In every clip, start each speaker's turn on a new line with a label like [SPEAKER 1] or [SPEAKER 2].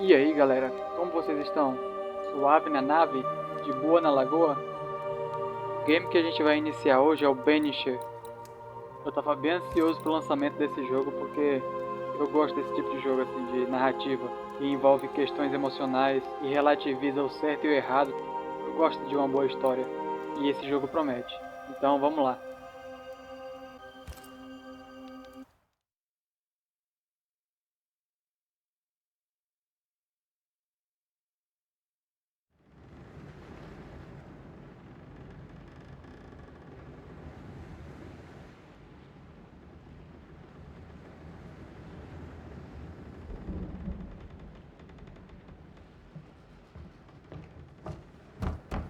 [SPEAKER 1] E aí galera, como vocês estão? Suave na nave? De boa na lagoa? O game que a gente vai iniciar hoje é o Banisher. Eu tava bem ansioso pro lançamento desse jogo porque eu gosto desse tipo de jogo assim, de narrativa, que envolve questões emocionais e relativiza o certo e o errado. Eu gosto de uma boa história e esse jogo promete. Então vamos lá.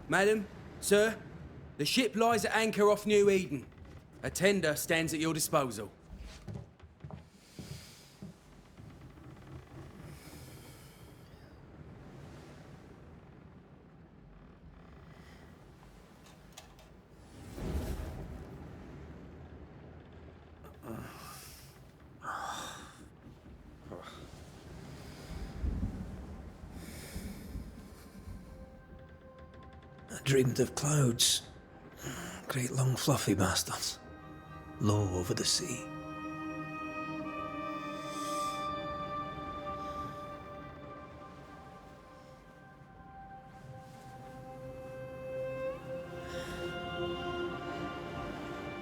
[SPEAKER 2] Madam, sir, the ship lies at anchor off New Eden. A tender stands at your disposal.
[SPEAKER 3] I dreamed of clouds. Great long fluffy bastards. Low over the sea.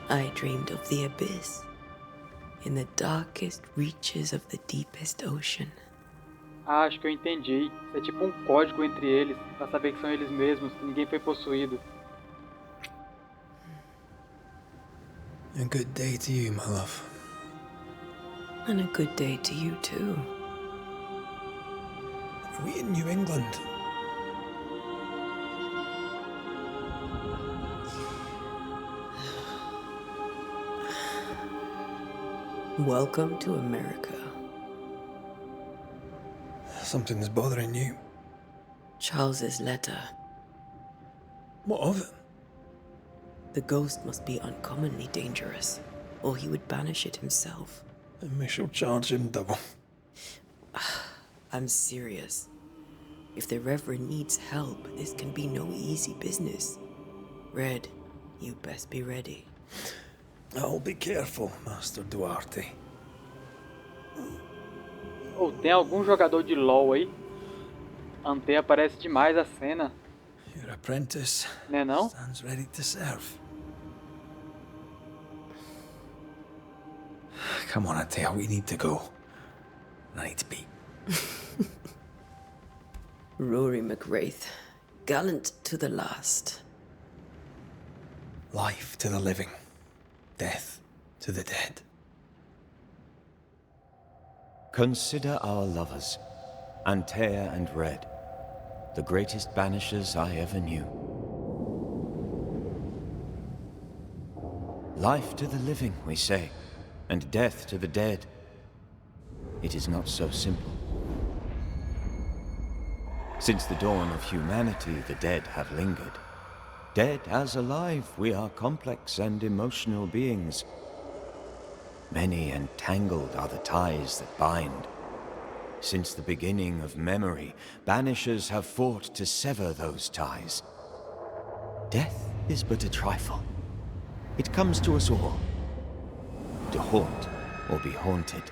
[SPEAKER 4] I dreamed of the abyss, in the darkest reaches of the deepest ocean.
[SPEAKER 1] Ah, acho que eu entendi. É tipo um código entre eles, pra saber que são eles mesmos, que ninguém foi possuído.
[SPEAKER 3] A good day to you, my love.
[SPEAKER 4] And a good day to you too.
[SPEAKER 3] Are we in New England?
[SPEAKER 4] Welcome to America.
[SPEAKER 3] Something's bothering you.
[SPEAKER 4] Charles's letter.
[SPEAKER 3] What of it?
[SPEAKER 4] The ghost must be uncommonly dangerous, or he would banish it himself.
[SPEAKER 3] And we shall charge him double.
[SPEAKER 4] I'm serious. If the Reverend needs help, this can be no easy business. Red, you best be ready.
[SPEAKER 3] I'll be careful, Master Duarte.
[SPEAKER 1] Ou tem algum jogador de LoL aí? Ante aparece demais a cena,
[SPEAKER 3] Your apprentice
[SPEAKER 1] né não?
[SPEAKER 3] stands ready to serve. Come on, Atea, we need to go. I need to be.
[SPEAKER 4] Rory McWraith, gallant to the last.
[SPEAKER 3] Life to the living. Death to the dead.
[SPEAKER 5] Consider our lovers, Antea and Red, the greatest banishers I ever knew. Life to the living, we say, and death to the dead. It is not so simple. Since the dawn of humanity, the dead have lingered. Dead as alive, we are complex and emotional beings. Many and tangled are the ties that bind. Since the beginning of memory, banishers have fought to sever those ties. Death is but a trifle. It comes to us all. To haunt or be haunted.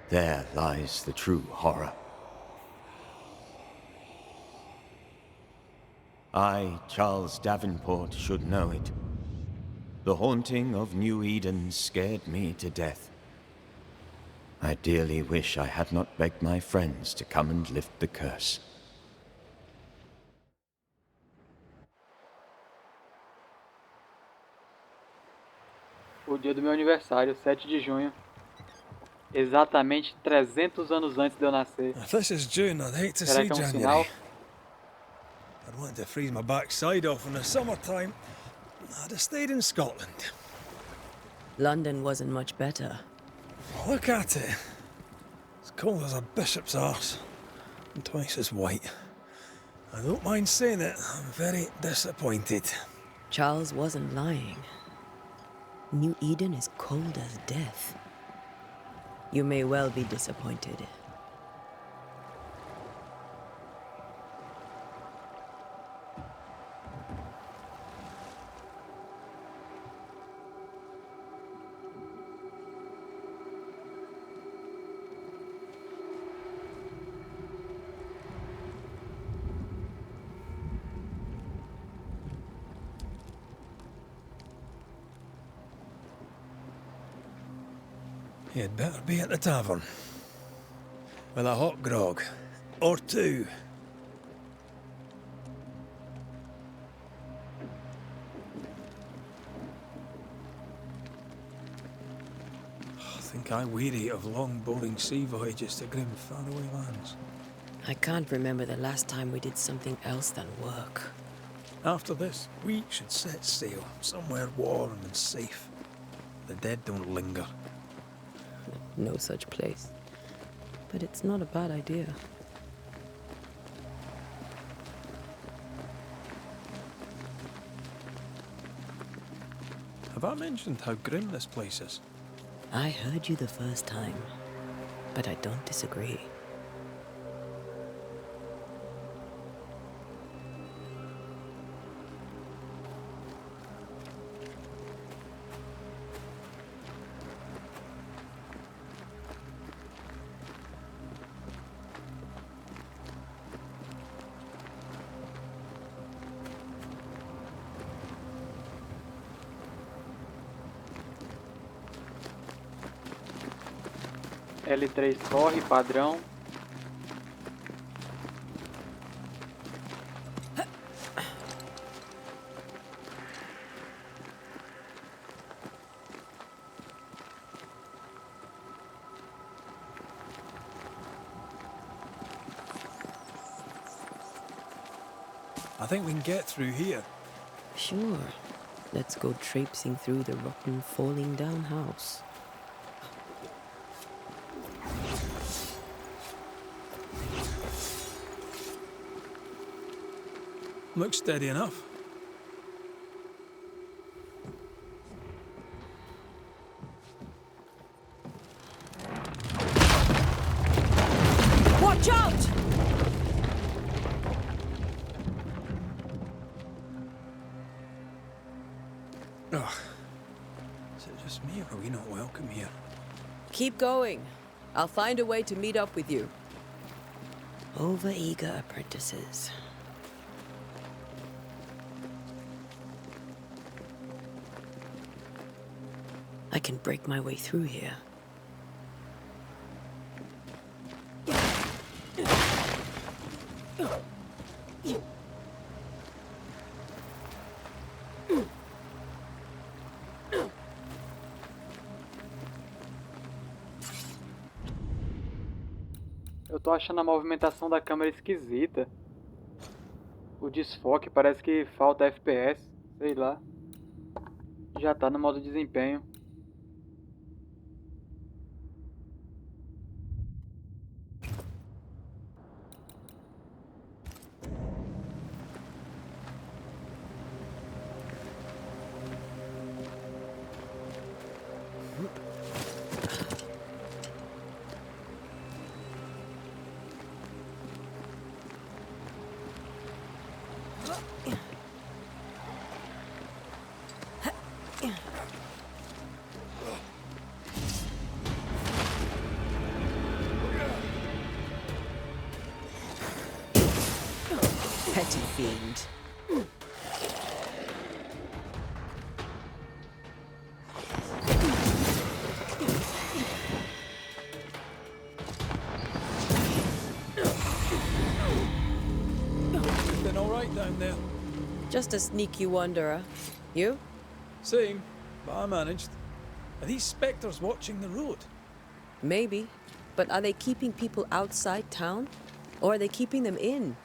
[SPEAKER 5] There lies the true horror. I, Charles Davenport, should know it. The haunting of New Eden scared me to death. I dearly wish I had not begged my friends to come and lift the curse.
[SPEAKER 1] O dia do meu aniversário, 7 de junho. Exatamente 300 anos antes de eu nascer.
[SPEAKER 3] If this is June, I'd hate to
[SPEAKER 1] Será
[SPEAKER 3] see
[SPEAKER 1] que é um
[SPEAKER 3] January.
[SPEAKER 1] sinal?
[SPEAKER 3] I'd want to freeze my backside off in the summertime. I'd have stayed in Scotland.
[SPEAKER 4] London wasn't much better.
[SPEAKER 3] Look at it. As cold as a bishop's arse. And twice as white. I don't mind saying it, I'm very disappointed.
[SPEAKER 4] Charles wasn't lying. New Eden is cold as death. You may well be disappointed.
[SPEAKER 3] You'd better be at the tavern. With a hot grog. Or two. I think I weary of long, boring sea voyages to grim, faraway lands.
[SPEAKER 4] I can't remember the last time we did something else than work.
[SPEAKER 3] After this, we should set sail somewhere warm and safe. The dead don't linger.
[SPEAKER 4] No such place. But it's not a bad idea.
[SPEAKER 3] Have I mentioned how grim this place is?
[SPEAKER 4] I heard you the first time, but I don't disagree.
[SPEAKER 1] L3 corre, padrão.
[SPEAKER 3] I think we can get through here.
[SPEAKER 4] Sure. Let's go traipsing through the rotten, falling down house.
[SPEAKER 3] Looks steady enough.
[SPEAKER 4] Watch out!
[SPEAKER 3] Ugh. Is it just me, or are we not welcome here?
[SPEAKER 4] Keep going. I'll find a way to meet up with you. Over-eager apprentices. I can break my way through here.
[SPEAKER 1] Eu tô achando a movimentação da câmera esquisita. O desfoque parece que falta FPS, sei lá. Já tá no modo desempenho.
[SPEAKER 4] Petty fiend.
[SPEAKER 3] Been all right down there.
[SPEAKER 4] Just a sneaky wanderer. You?
[SPEAKER 3] Same, but I managed. Are these spectres watching the road?
[SPEAKER 4] Maybe. But are they keeping people outside town? Or are they keeping them in?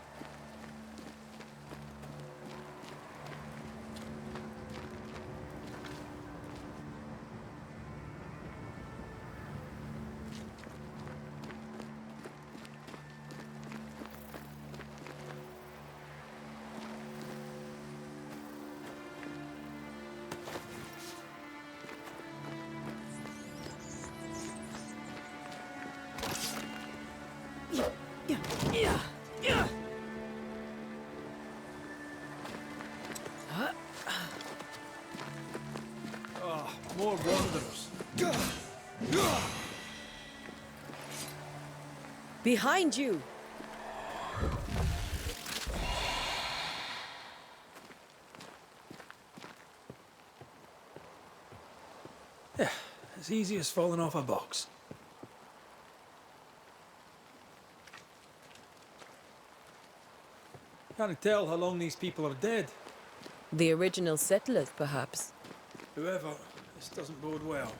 [SPEAKER 3] Ah, more wanderers.
[SPEAKER 4] Behind you!
[SPEAKER 3] Yeah, this as easy as falling off a box. Can't tell how long these people are dead.
[SPEAKER 4] The original settlers, perhaps.
[SPEAKER 3] Whoever, this doesn't bode well.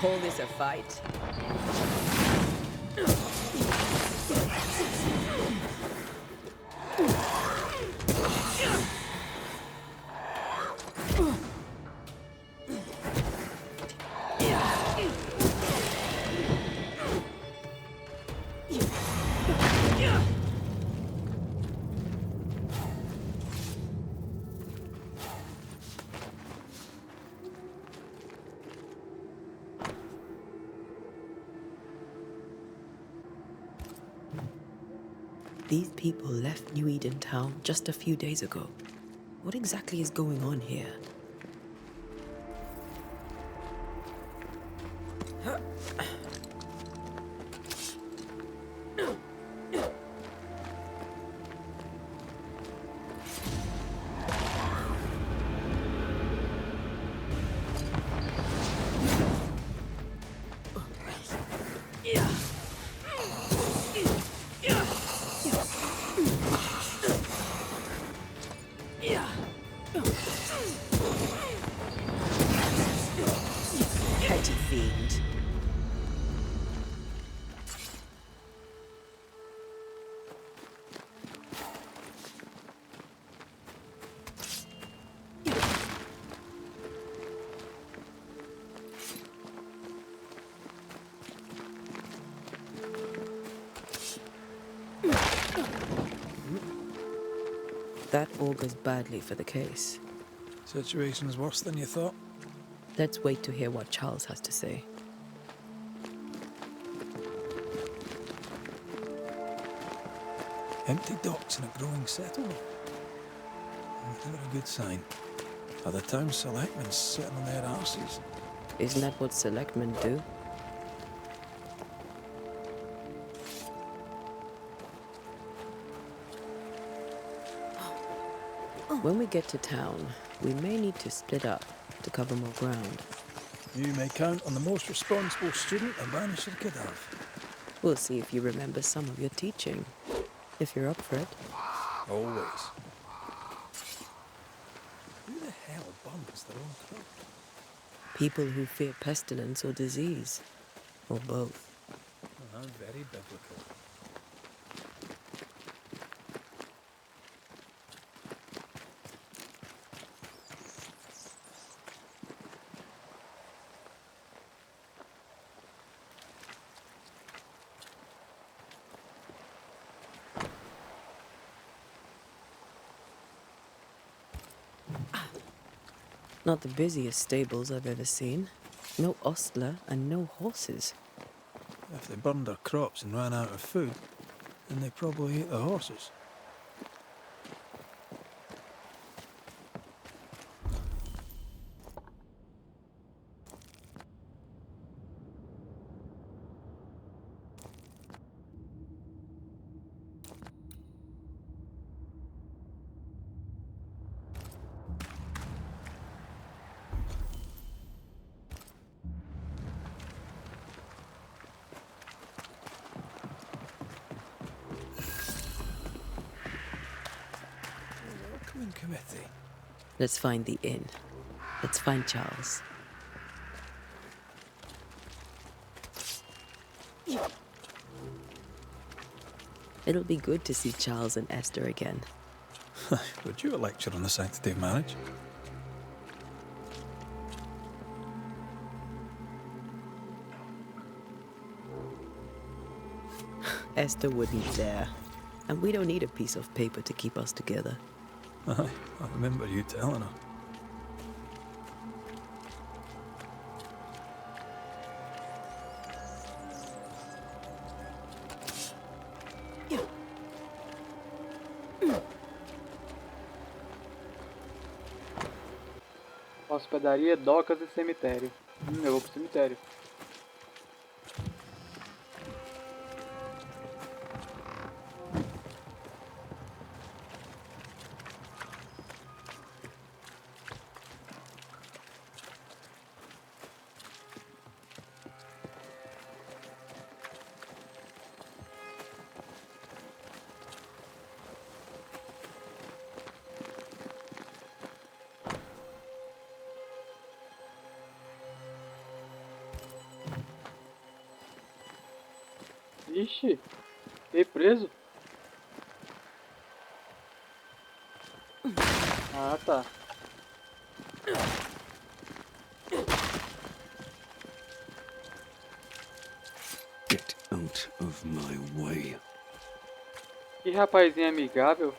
[SPEAKER 4] Call this a fight? These people left New Eden Town just a few days ago. What exactly is going on here? Petty fiend. That augurs badly for the case.
[SPEAKER 3] Situation's worse than you thought.
[SPEAKER 4] Let's wait to hear what Charles has to say.
[SPEAKER 3] Empty docks in a growing settlement. Never a good sign. Are the town selectmen sitting on their arses?
[SPEAKER 4] Isn't that what selectmen do? When we get to town, we may need to split up to cover more ground.
[SPEAKER 3] You may count on the most responsible student a Banisher could have.
[SPEAKER 4] We'll see if you remember some of your teaching, if you're up for it.
[SPEAKER 3] Always. Who the hell burns their own crop?
[SPEAKER 4] People who fear pestilence or disease, or both.
[SPEAKER 3] Well, very biblical.
[SPEAKER 4] Not the busiest stables I've ever seen. No ostler and no horses.
[SPEAKER 3] If they burned their crops and ran out of food, then they probably ate the horses. Welcoming committee.
[SPEAKER 4] Let's find the inn. Let's find Charles. It'll be good to see Charles and Esther again.
[SPEAKER 3] Would you a lecture on the sanctity of marriage?
[SPEAKER 4] Esther wouldn't dare. And we don't need a piece of paper to keep us together.
[SPEAKER 3] Aye, I remember you telling her.
[SPEAKER 1] Hospedaria, docas e cemitério. Eu vou pro cemitério. Ixi, fiquei preso. Ah, tá.
[SPEAKER 6] Get out of my way.
[SPEAKER 1] Que rapazinho amigável.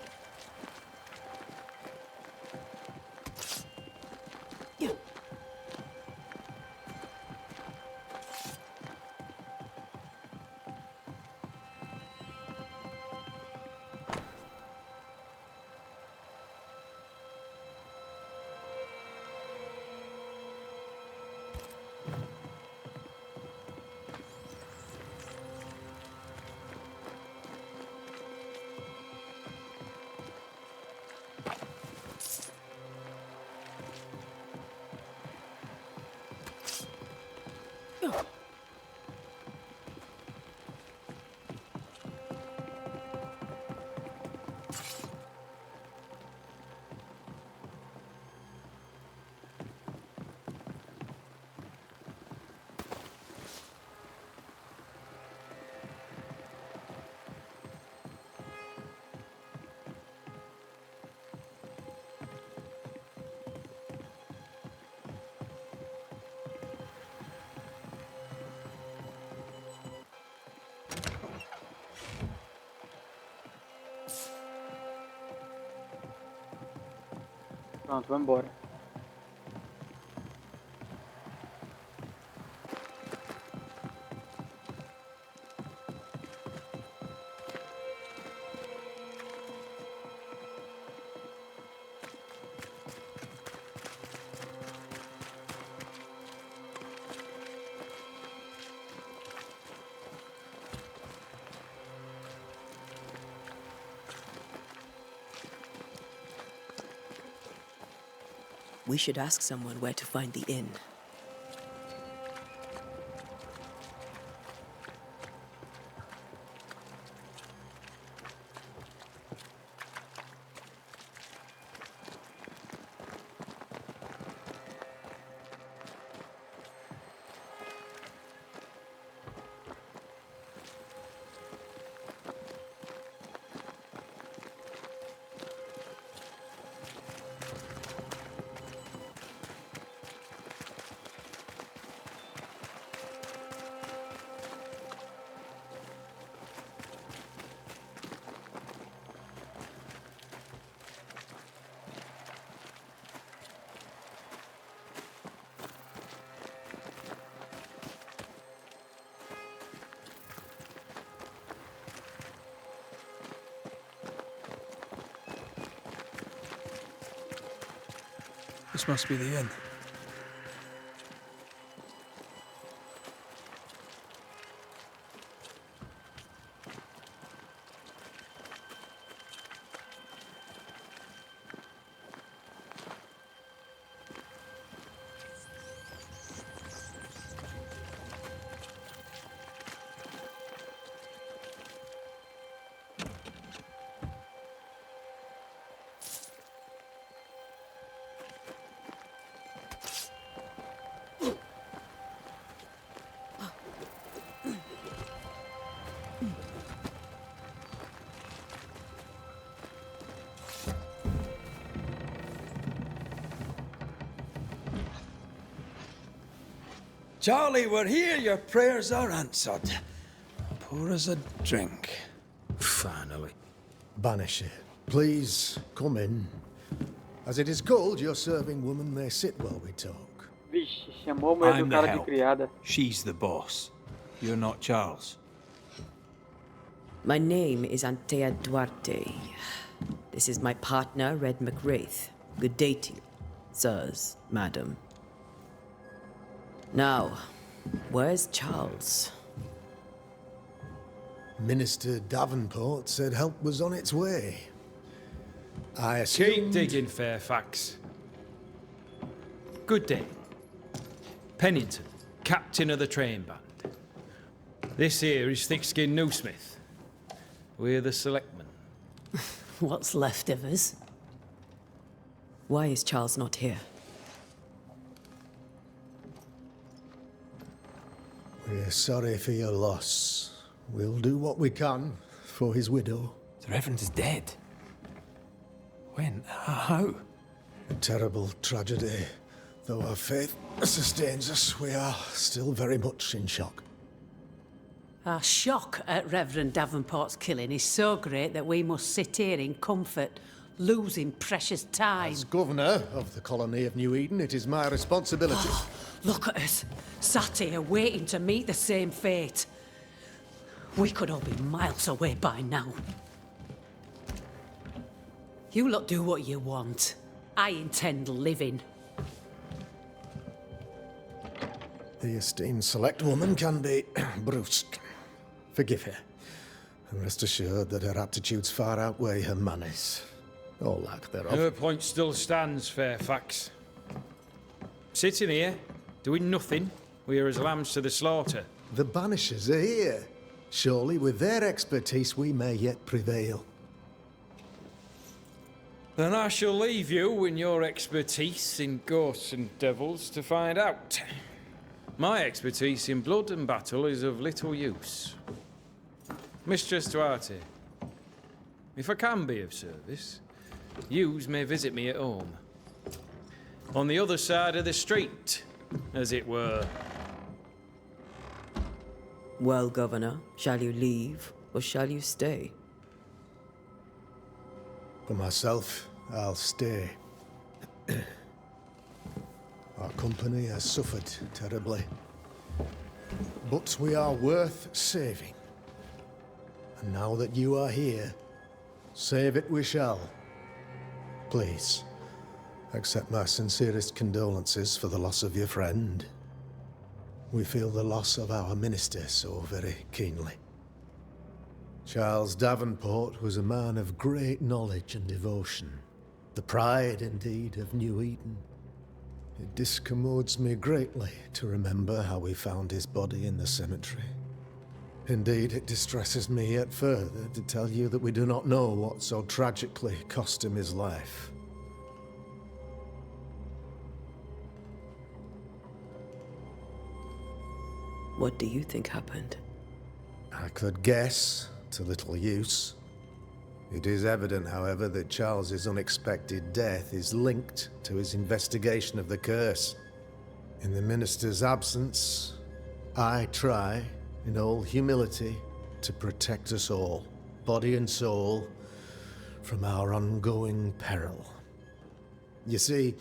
[SPEAKER 1] Pronto, vamos embora.
[SPEAKER 4] We should ask someone where to find the inn.
[SPEAKER 3] This must be the inn. Charlie, we're here. Your prayers are answered. Pour us a drink.
[SPEAKER 2] Finally.
[SPEAKER 7] Banisher, please come in. As it is called, your serving woman may sit while we talk.
[SPEAKER 1] Vixe, chamou a mulher do
[SPEAKER 6] I'm the
[SPEAKER 1] cara de
[SPEAKER 6] help.
[SPEAKER 1] criada.
[SPEAKER 6] She's the boss. You're not Charles.
[SPEAKER 4] My name is Antea Duarte. This is my partner, Red McWraith. Good day to you, sirs, madam. Now, where's Charles?
[SPEAKER 7] Minister Davenport said help was on its way. I
[SPEAKER 2] Keep
[SPEAKER 7] assumed...
[SPEAKER 2] digging, Fairfax. Good day. Pennington, captain of the train band. This here is Thick-Skinned Newsmith. We're the selectmen.
[SPEAKER 8] What's left of us?
[SPEAKER 4] Why is Charles not here?
[SPEAKER 7] We're sorry for your loss. We'll do what we can for his widow.
[SPEAKER 3] The Reverend is dead. When? How?
[SPEAKER 7] A terrible tragedy. Though our faith sustains us, we are still very much in shock.
[SPEAKER 8] Our shock at Reverend Davenport's killing is so great that we must sit here in comfort, losing precious time.
[SPEAKER 7] As governor of the colony of New Eden, it is my responsibility.
[SPEAKER 8] Look at us, sat here waiting to meet the same fate. We could all be miles away by now. You lot do what you want. I intend living.
[SPEAKER 7] The esteemed select woman can be brusque. Forgive her. And rest assured that her aptitudes far outweigh her manners. Or lack thereof.
[SPEAKER 2] Her point still stands, Fairfax. Sitting here, doing nothing, we're as lambs to the slaughter.
[SPEAKER 7] The Banishers are here. Surely with their expertise we may yet prevail.
[SPEAKER 2] Then I shall leave you and your expertise in ghosts and devils to find out. My expertise in blood and battle is of little use. Mistress Duarte, if I can be of service, yous may visit me at home. On the other side of the street, as it were.
[SPEAKER 4] Well, Governor, shall you leave or shall you stay?
[SPEAKER 7] For myself, I'll stay. Our company has suffered terribly. But we are worth saving. And now that you are here, save it we shall. Please, accept my sincerest condolences for the loss of your friend. We feel the loss of our minister so very keenly. Charles Davenport was a man of great knowledge and devotion. The pride, indeed, of New Eden. It discommodes me greatly to remember how we found his body in the cemetery. Indeed, it distresses me yet further to tell you that we do not know what so tragically cost him his life.
[SPEAKER 4] What do you think happened?
[SPEAKER 7] I could guess, to little use. It is evident, however, that Charles's unexpected death is linked to his investigation of the curse. In the minister's absence, I try, in all humility, to protect us all, body and soul, from our ongoing peril. You see,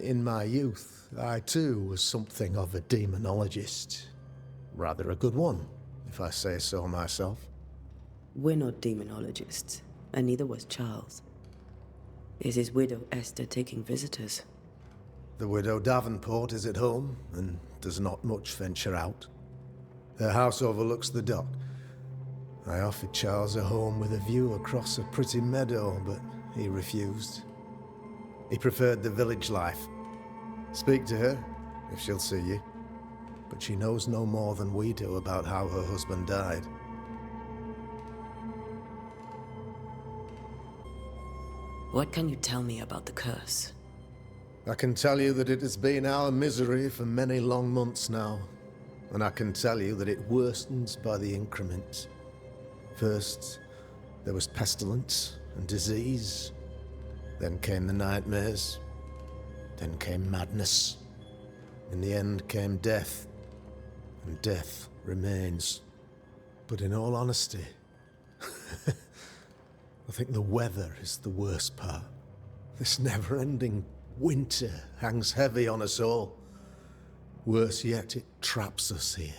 [SPEAKER 7] in my youth, I too was something of a demonologist. Rather a good one, if I say so myself.
[SPEAKER 4] We're not demonologists, and neither was Charles. Is his widow Esther taking visitors?
[SPEAKER 7] The widow Davenport is at home, and does not much venture out. Their house overlooks the dock. I offered Charles a home with a view across a pretty meadow, but he refused. He preferred the village life. Speak to her, if she'll see you. But she knows no more than we do about how her husband died.
[SPEAKER 4] What can you tell me about the curse?
[SPEAKER 7] I can tell you that it has been our misery for many long months now. And I can tell you that it worsens by the increments. First, there was pestilence and disease. Then came the nightmares. Then came madness. In the end came death. And death remains. But in all honesty, I think the weather is the worst part. This never-ending winter hangs heavy on us all. Worse yet, it traps us here.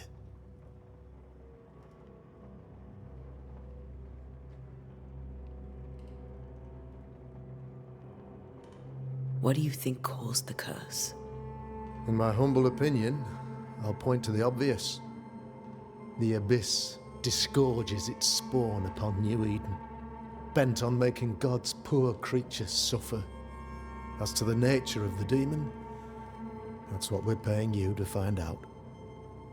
[SPEAKER 4] What do you think caused the curse?
[SPEAKER 7] In my humble opinion, I'll point to the obvious. The Abyss disgorges its spawn upon New Eden, bent on making God's poor creatures suffer. As to the nature of the demon, that's what we're paying you to find out.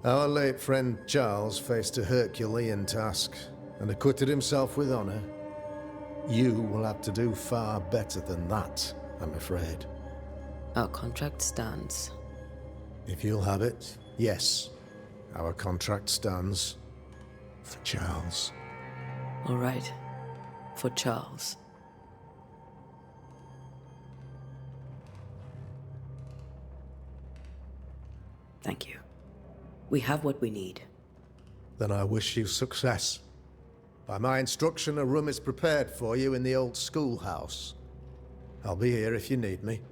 [SPEAKER 7] Our late friend Charles faced a Herculean task and acquitted himself with honor. You will have to do far better than that, I'm afraid.
[SPEAKER 4] Our contract stands.
[SPEAKER 7] If you'll have it, yes. Our contract stands for Charles.
[SPEAKER 4] All right. For Charles. Thank you. We have what we need.
[SPEAKER 7] Then I wish you success. By my instruction, a room is prepared for you in the old schoolhouse. I'll be here if you need me.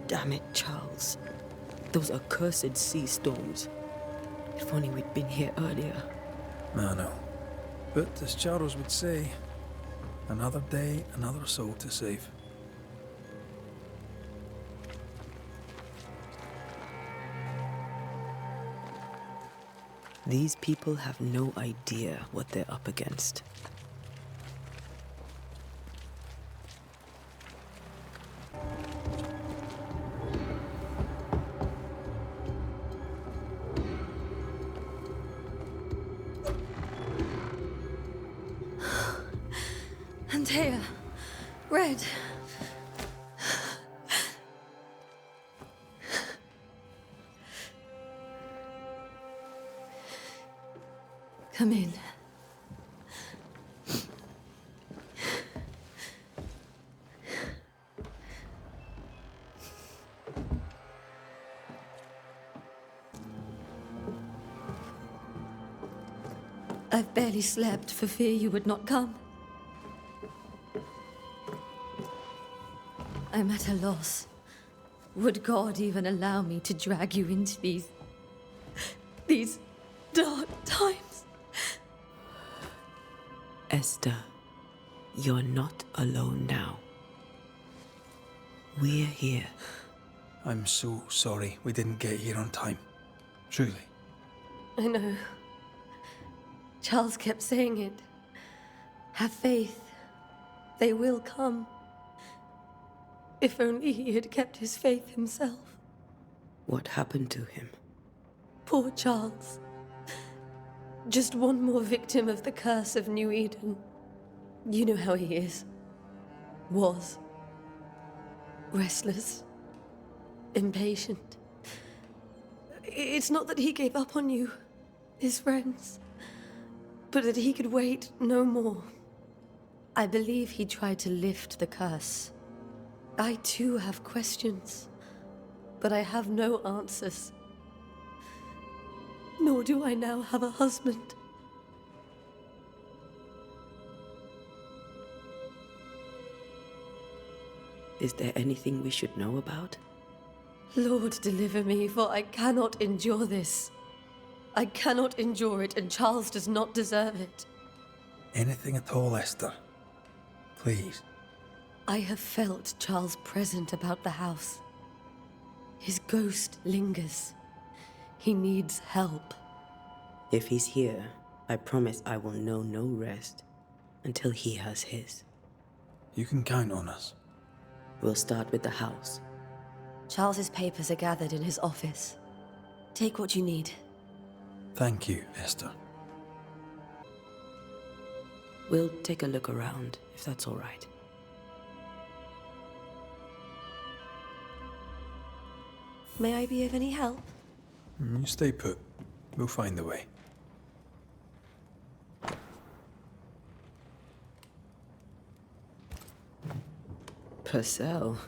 [SPEAKER 4] Damn it, Charles. Those accursed sea storms. If only we'd been here earlier.
[SPEAKER 3] I know. But as Charles would say, another day, another soul to save.
[SPEAKER 4] These people have no idea what they're up against.
[SPEAKER 9] Antea, Red. Come in. I've barely slept for fear you would not come. I'm at a loss. Would God even allow me to drag you into these dark times?
[SPEAKER 4] Esther, you're not alone now. We're here.
[SPEAKER 3] I'm so sorry we didn't get here on time. Truly.
[SPEAKER 9] I know. Charles kept saying it. Have faith. They will come. If only he had kept his faith himself.
[SPEAKER 4] What happened to him?
[SPEAKER 9] Poor Charles. Just one more victim of the curse of New Eden. You know how he is. Was. Restless. Impatient. It's not that he gave up on you, his friends, but that he could wait no more. I believe he tried to lift the curse. I too have questions, but I have no answers. Nor do I now have a husband.
[SPEAKER 4] Is there anything we should know about?
[SPEAKER 9] Lord, deliver me, for I cannot endure this. I cannot endure it, and Charles does not deserve it.
[SPEAKER 3] Anything at all, Esther. Please.
[SPEAKER 9] I have felt Charles' present about the house. His ghost lingers. He needs help.
[SPEAKER 4] If he's here, I promise I will know no rest until he has his.
[SPEAKER 3] You can count on us.
[SPEAKER 4] We'll start with the house.
[SPEAKER 9] Charles's papers are gathered in his office. Take what you need.
[SPEAKER 3] Thank you, Esther.
[SPEAKER 4] We'll take a look around, if that's all right.
[SPEAKER 9] May I be of any help?
[SPEAKER 3] You stay put. We'll find a way.
[SPEAKER 4] Purcell,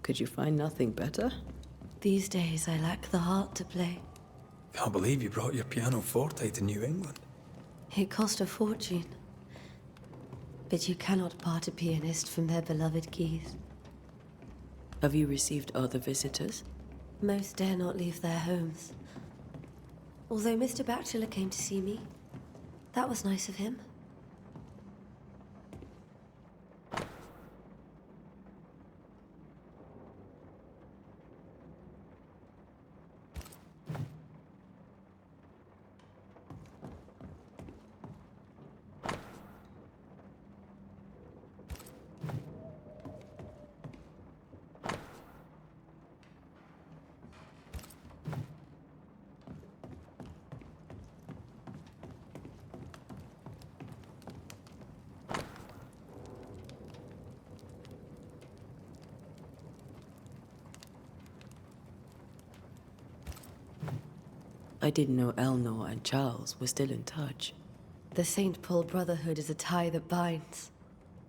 [SPEAKER 4] could you find nothing better?
[SPEAKER 9] These days, I lack the heart to play.
[SPEAKER 3] Can't believe you brought your pianoforte to New England.
[SPEAKER 9] It cost a fortune. But you cannot part a pianist from their beloved keys.
[SPEAKER 4] Have you received other visitors?
[SPEAKER 9] Most dare not leave their homes. Although Mr. Bachelor came to see me. That was nice of him.
[SPEAKER 4] I didn't know Eleanor and Charles were still in touch.
[SPEAKER 9] The St. Paul Brotherhood is a tie that binds.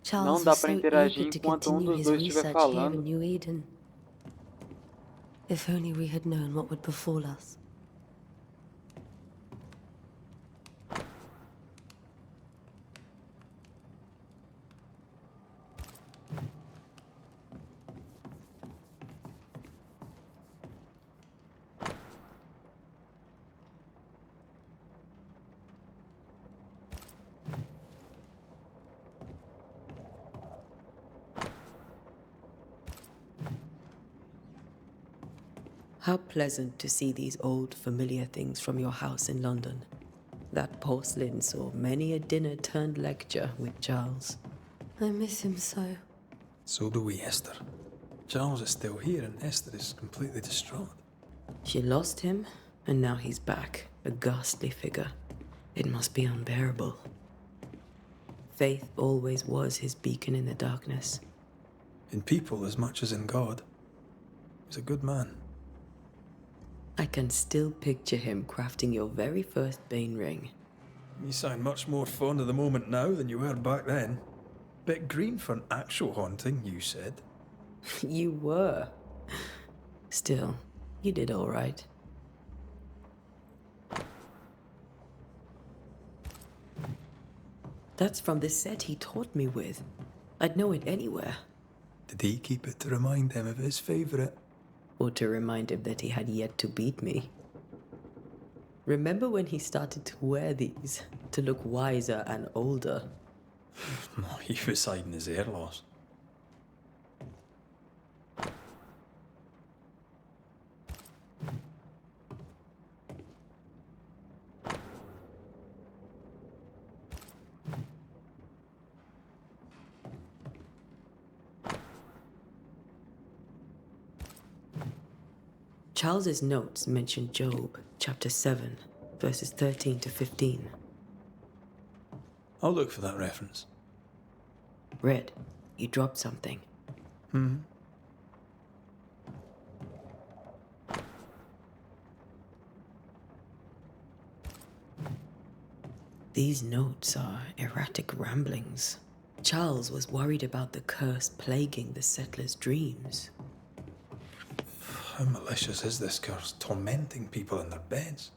[SPEAKER 1] Não
[SPEAKER 9] Charles
[SPEAKER 1] dá
[SPEAKER 9] was
[SPEAKER 1] para
[SPEAKER 9] so
[SPEAKER 1] interagir
[SPEAKER 9] eager to
[SPEAKER 1] enquanto
[SPEAKER 9] continue
[SPEAKER 1] dos
[SPEAKER 9] his
[SPEAKER 1] dois estiver
[SPEAKER 9] research here in
[SPEAKER 1] falando.
[SPEAKER 9] New Eden. If only we had known what would befall us.
[SPEAKER 4] How pleasant to see these old, familiar things from your house in London. That porcelain saw many a dinner turned lecture with Charles.
[SPEAKER 9] I miss him so.
[SPEAKER 3] So do we, Esther. Charles is still here and Esther is completely distraught.
[SPEAKER 4] She lost him, and now he's back, a ghastly figure. It must be unbearable. Faith always was his beacon in the darkness.
[SPEAKER 3] In people as much as in God. He's a good man.
[SPEAKER 4] I can still picture him crafting your very first Bane ring.
[SPEAKER 3] You sound much more fond of the moment now than you were back then. Bit green for an actual haunting, you said.
[SPEAKER 4] You were. Still, you did all right. That's from the set he taught me with. I'd know it anywhere.
[SPEAKER 3] Did he keep it to remind him of his favourite?
[SPEAKER 4] Or to remind him that he had yet to beat me. Remember when he started to wear these to look wiser and older?
[SPEAKER 3] No, he was hiding his hair loss.
[SPEAKER 4] Charles's notes mention Job, chapter 7, verses 13 to 15.
[SPEAKER 3] I'll look for that reference.
[SPEAKER 4] Red, you dropped something. These notes are erratic ramblings. Charles was worried about the curse plaguing the settlers' dreams.
[SPEAKER 3] How malicious is this curse, tormenting people in their beds?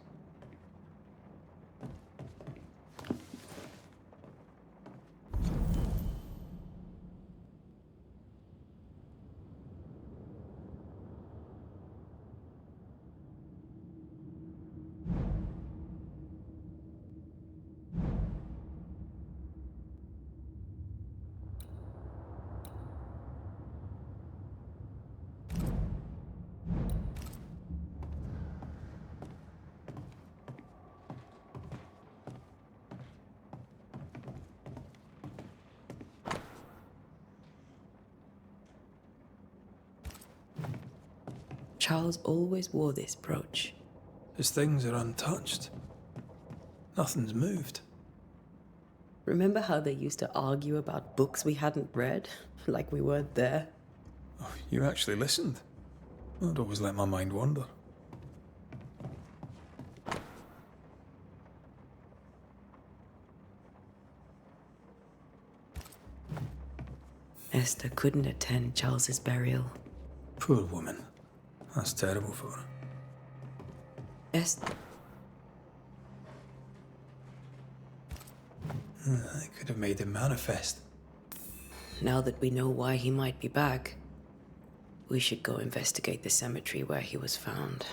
[SPEAKER 4] Charles always wore this brooch.
[SPEAKER 3] His things are untouched. Nothing's moved.
[SPEAKER 4] Remember how they used to argue about books we hadn't read? Like we weren't there?
[SPEAKER 3] Oh, you actually listened. I'd always let my mind wander.
[SPEAKER 4] Esther couldn't attend Charles's burial.
[SPEAKER 3] Poor woman. That's terrible for her.
[SPEAKER 4] Esther...
[SPEAKER 3] I could have made him manifest.
[SPEAKER 4] Now that we know why he might be back, we should go investigate the cemetery where he was found.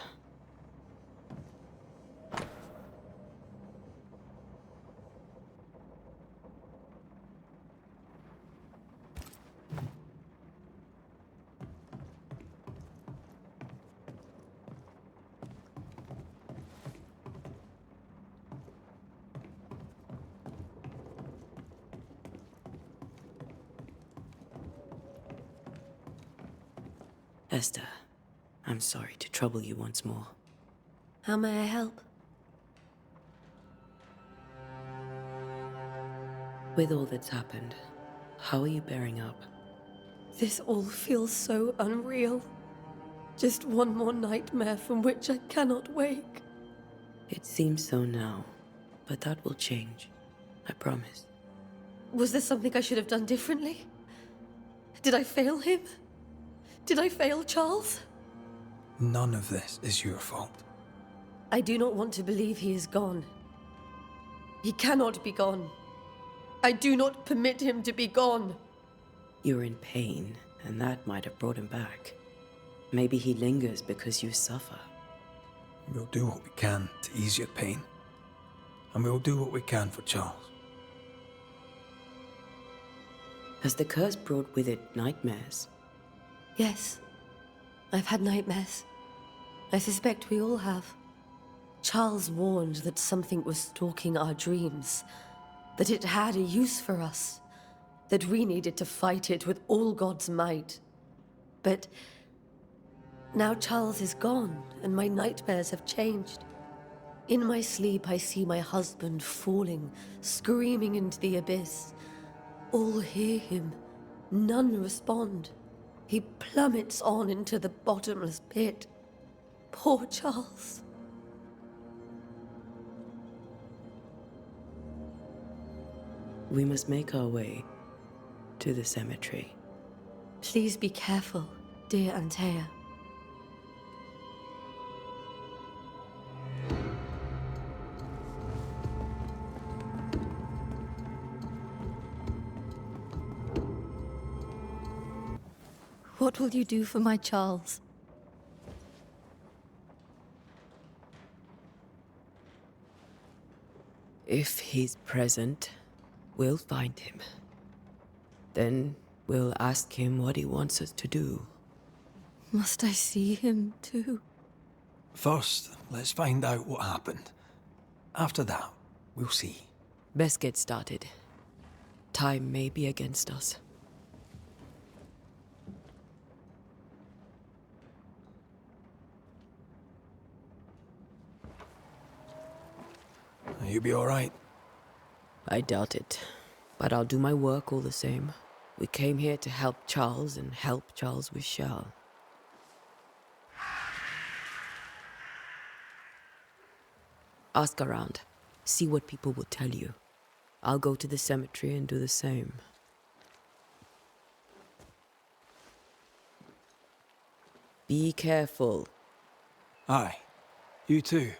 [SPEAKER 4] Esther, I'm sorry to trouble you once more.
[SPEAKER 9] How may I help?
[SPEAKER 4] With all that's happened, how are you bearing up?
[SPEAKER 9] This all feels so unreal. Just one more nightmare from which I cannot wake.
[SPEAKER 4] It seems so now, but that will change. I promise.
[SPEAKER 9] Was there something I should have done differently? Did I fail him? Did I fail Charles?
[SPEAKER 3] None of this is your fault.
[SPEAKER 9] I do not want to believe he is gone. He cannot be gone. I do not permit him to be gone.
[SPEAKER 4] You're in pain, and that might have brought him back. Maybe he lingers because you suffer.
[SPEAKER 3] We'll do what we can to ease your pain. And we'll do what we can for Charles.
[SPEAKER 4] Has the curse brought with it nightmares?
[SPEAKER 9] Yes. I've had nightmares. I suspect we all have. Charles warned that something was stalking our dreams, that it had a use for us, that we needed to fight it with all God's might. But now Charles is gone, and my nightmares have changed. In my sleep, I see my husband falling, screaming into the abyss. All hear him. None respond. He plummets on into the bottomless pit. Poor Charles.
[SPEAKER 4] We must make our way to the cemetery.
[SPEAKER 9] Please be careful, dear Antea. What will you do for my Charles?
[SPEAKER 4] If he's present, we'll find him. Then we'll ask him what he wants us to do.
[SPEAKER 9] Must I see him too?
[SPEAKER 3] First, let's find out what happened. After that, we'll see.
[SPEAKER 4] Best get started. Time may be against us.
[SPEAKER 3] You'll be all right.
[SPEAKER 4] I doubt it, but I'll do my work all the same. We came here to help Charles, and help Charles we shall. Ask around. See what people will tell you. I'll go to the cemetery and do the same. Be careful.
[SPEAKER 3] Aye. You too.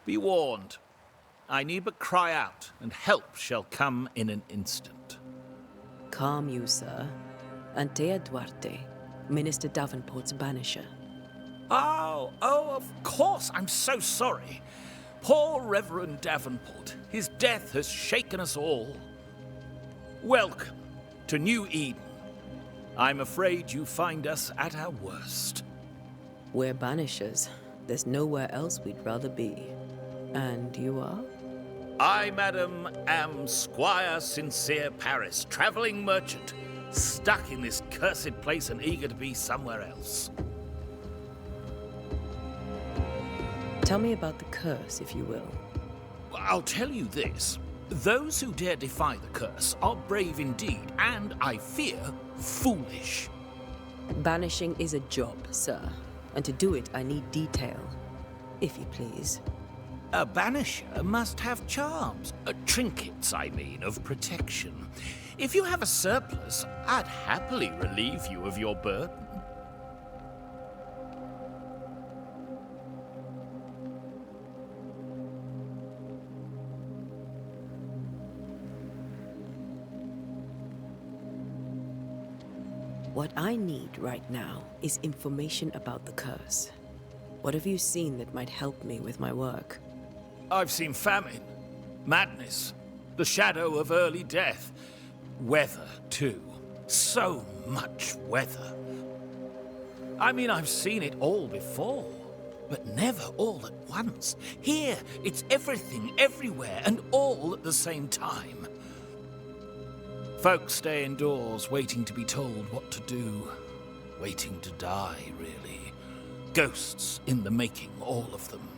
[SPEAKER 10] Be warned. I need but cry out, and help shall come in an instant.
[SPEAKER 4] Calm you, sir. Antea Duarte, Minister Davenport's banisher.
[SPEAKER 10] Oh, of course. I'm so sorry. Poor Reverend Davenport. His death has shaken us all. Welcome to New Eden. I'm afraid you find us at our worst.
[SPEAKER 4] We're banishers. There's nowhere else we'd rather be. And you are?
[SPEAKER 10] I, madam, am Squire Sincere Paris, travelling merchant, stuck in this cursed place and eager to be somewhere else.
[SPEAKER 4] Tell me about the curse, if you will.
[SPEAKER 10] I'll tell you this. Those who dare defy the curse are brave indeed, and, I fear, foolish.
[SPEAKER 4] Banishing is a job, sir. And to do it, I need detail. If you please.
[SPEAKER 10] A banisher must have charms. Trinkets, I mean, of protection. If you have a surplus, I'd happily relieve you of your burden.
[SPEAKER 4] What I need right now is information about the curse. What have you seen that might help me with my work?
[SPEAKER 10] I've seen famine, madness, the shadow of early death, weather, too. So much weather. I mean, I've seen it all before, but never all at once. Here, it's everything, everywhere, and all at the same time. Folks stay indoors, waiting to be told what to do. Waiting to die, really. Ghosts in the making, all of them.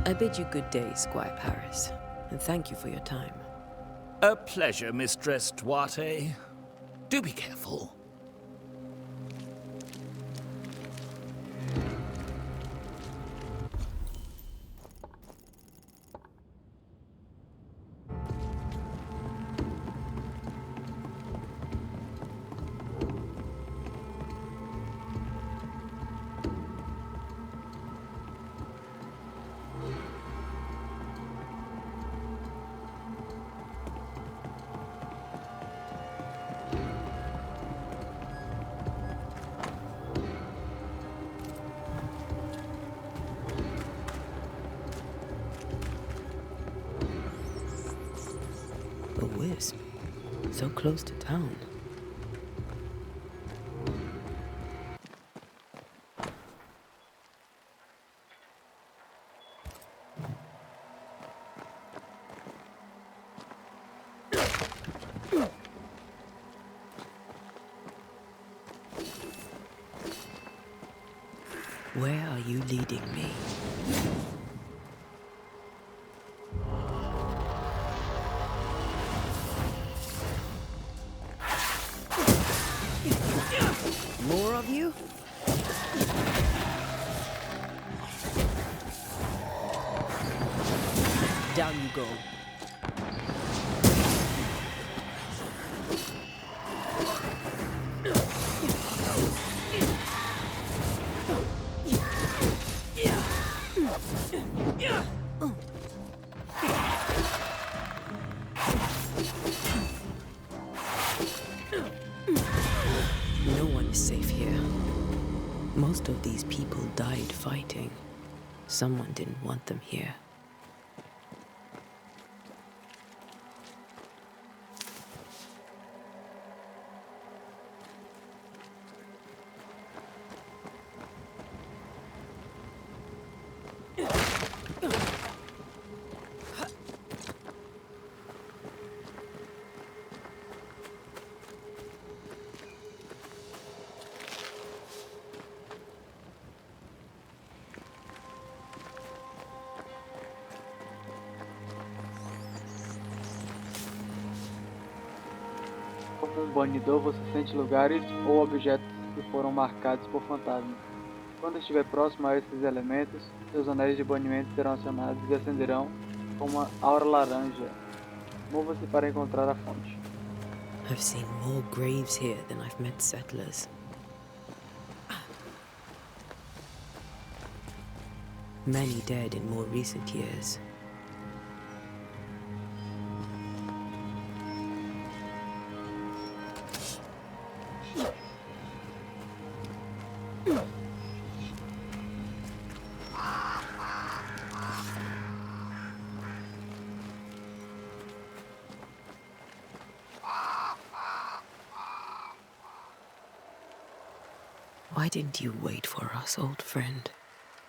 [SPEAKER 4] I bid you good day, Squire Paris, and thank you for your time.
[SPEAKER 10] A pleasure, Mistress Duarte. Do be careful.
[SPEAKER 4] A wisp. So close to town. Where are you leading me? More of you? Down you go. No one is safe here. Most of these people died fighting. Someone didn't want them here.
[SPEAKER 1] Como um banidor, você sente lugares ou objetos que foram marcados por fantasmas. Quando estiver próximo a esses elementos, seus anéis de banimento serão acionados e acenderão com uma aura laranja. Mova-se para encontrar a fonte.
[SPEAKER 4] I've seen more graves here than I've met settlers. Many dead in more recent years. Why didn't you wait for us, old friend?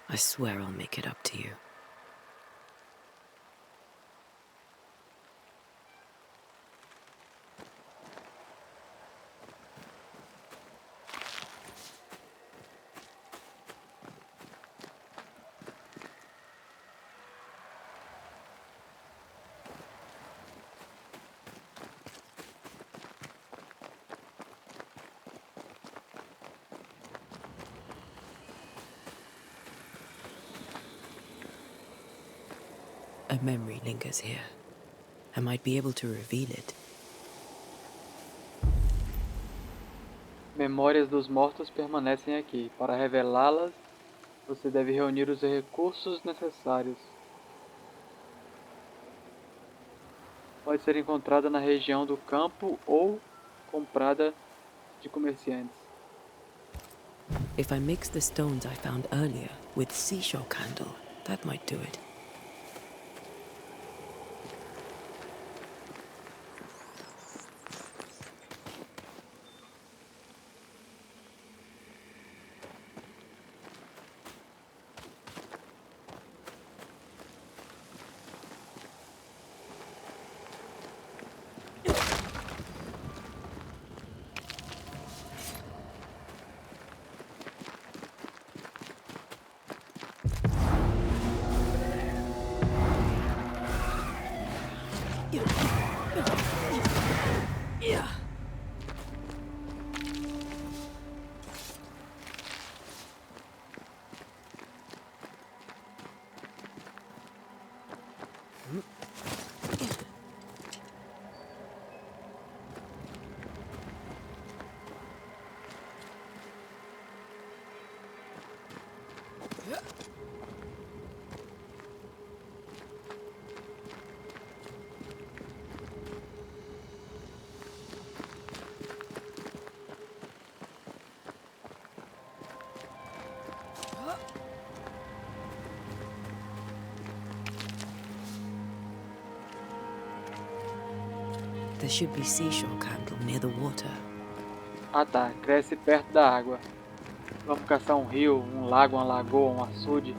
[SPEAKER 4] I swear I'll make it up to you. A memory lingers here. I might be able to reveal it.
[SPEAKER 1] Memórias dos mortos permanecem aqui. Para revelá-las, você deve reunir os recursos necessários. Pode ser encontrada na região do campo ou comprada de comerciantes.
[SPEAKER 4] If I mix the stones I found earlier with seashore candle, that might do it. There should be seashore candle near the water.
[SPEAKER 1] Ah tá, cresce perto da água. Vamos caçar um rio, um lago, uma lagoa, um açude.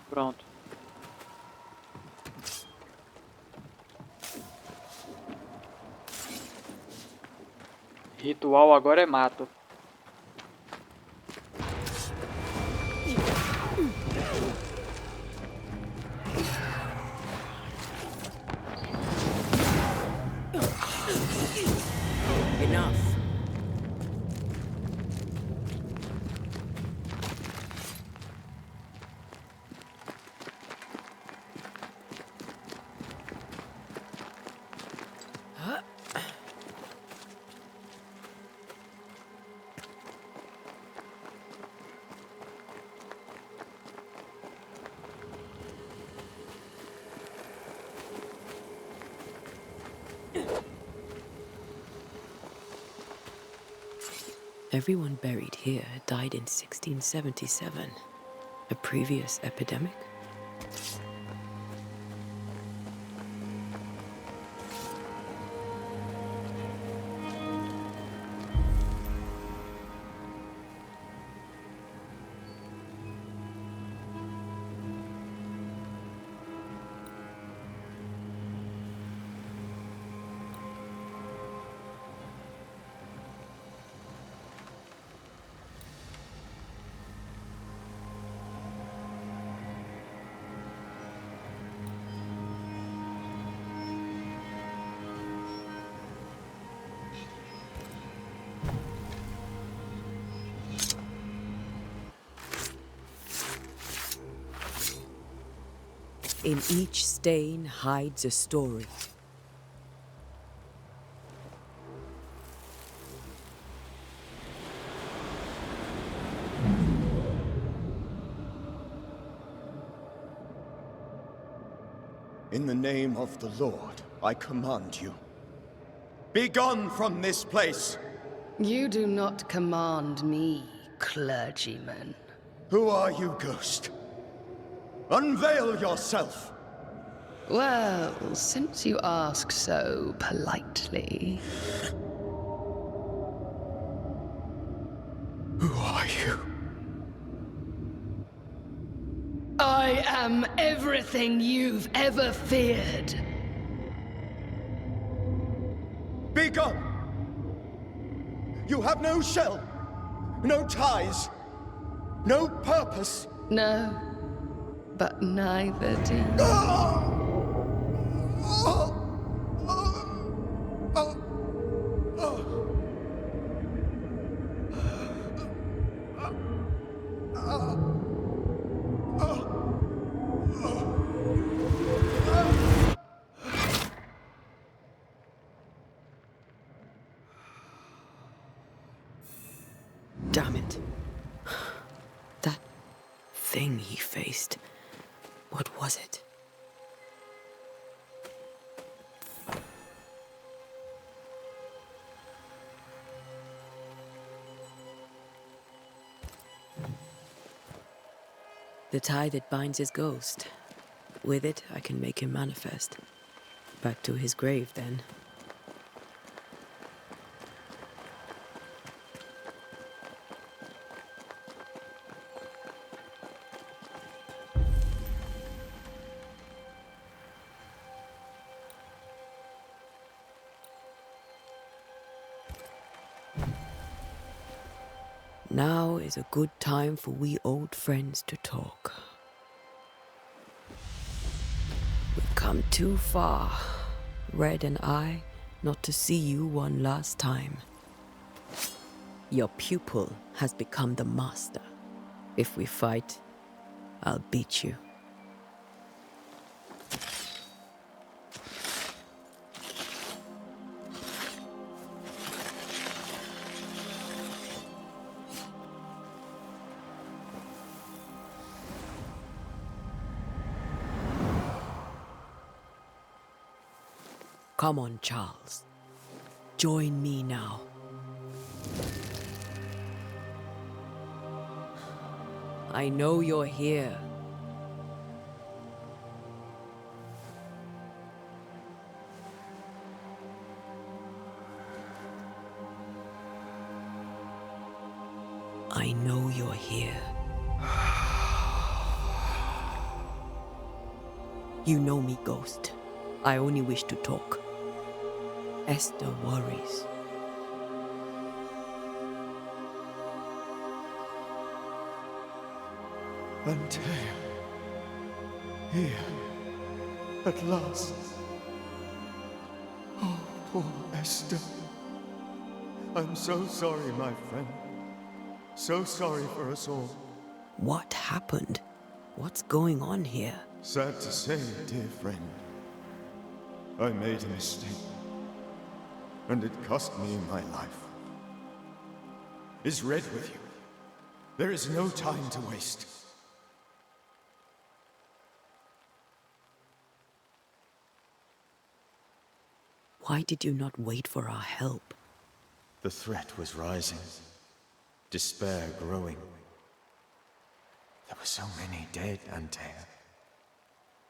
[SPEAKER 1] Pronto. Ritual agora é mato.
[SPEAKER 4] Enough. Everyone buried here died in 1677. A previous epidemic? In each stain hides a story.
[SPEAKER 5] In the name of the Lord, I command you. Be gone from this place!
[SPEAKER 11] You do not command me, clergyman.
[SPEAKER 5] Who are you, ghost? Unveil yourself!
[SPEAKER 11] Well, since you ask so politely...
[SPEAKER 5] Who are you?
[SPEAKER 11] I am everything you've ever feared.
[SPEAKER 5] Be gone! You have no shell, no ties, no purpose.
[SPEAKER 11] No, but neither do you.
[SPEAKER 4] Damn it. That thing he faced. What was it? The tie that binds his ghost. With it, I can make him manifest. Back to his grave, then. Now is a good time for we old friends to talk. We've come too far, Red and I, not to see you one last time. Your pupil has become the master. If we fight, I'll beat you. Come on, Charles. Join me now. I know you're here. I know you're here. You know me, Ghost. I only wish to talk. Esther worries.
[SPEAKER 5] Antea. Here. At last. Oh, poor Esther. I'm so sorry, my friend. So sorry for us all.
[SPEAKER 4] What happened? What's going on here?
[SPEAKER 5] Sad to say, dear friend. I made a mistake. And it cost me my life. Is Red with you? There is no time to waste.
[SPEAKER 4] Why did you not wait for our help?
[SPEAKER 5] The threat was rising. Despair growing. There were so many dead, Antea.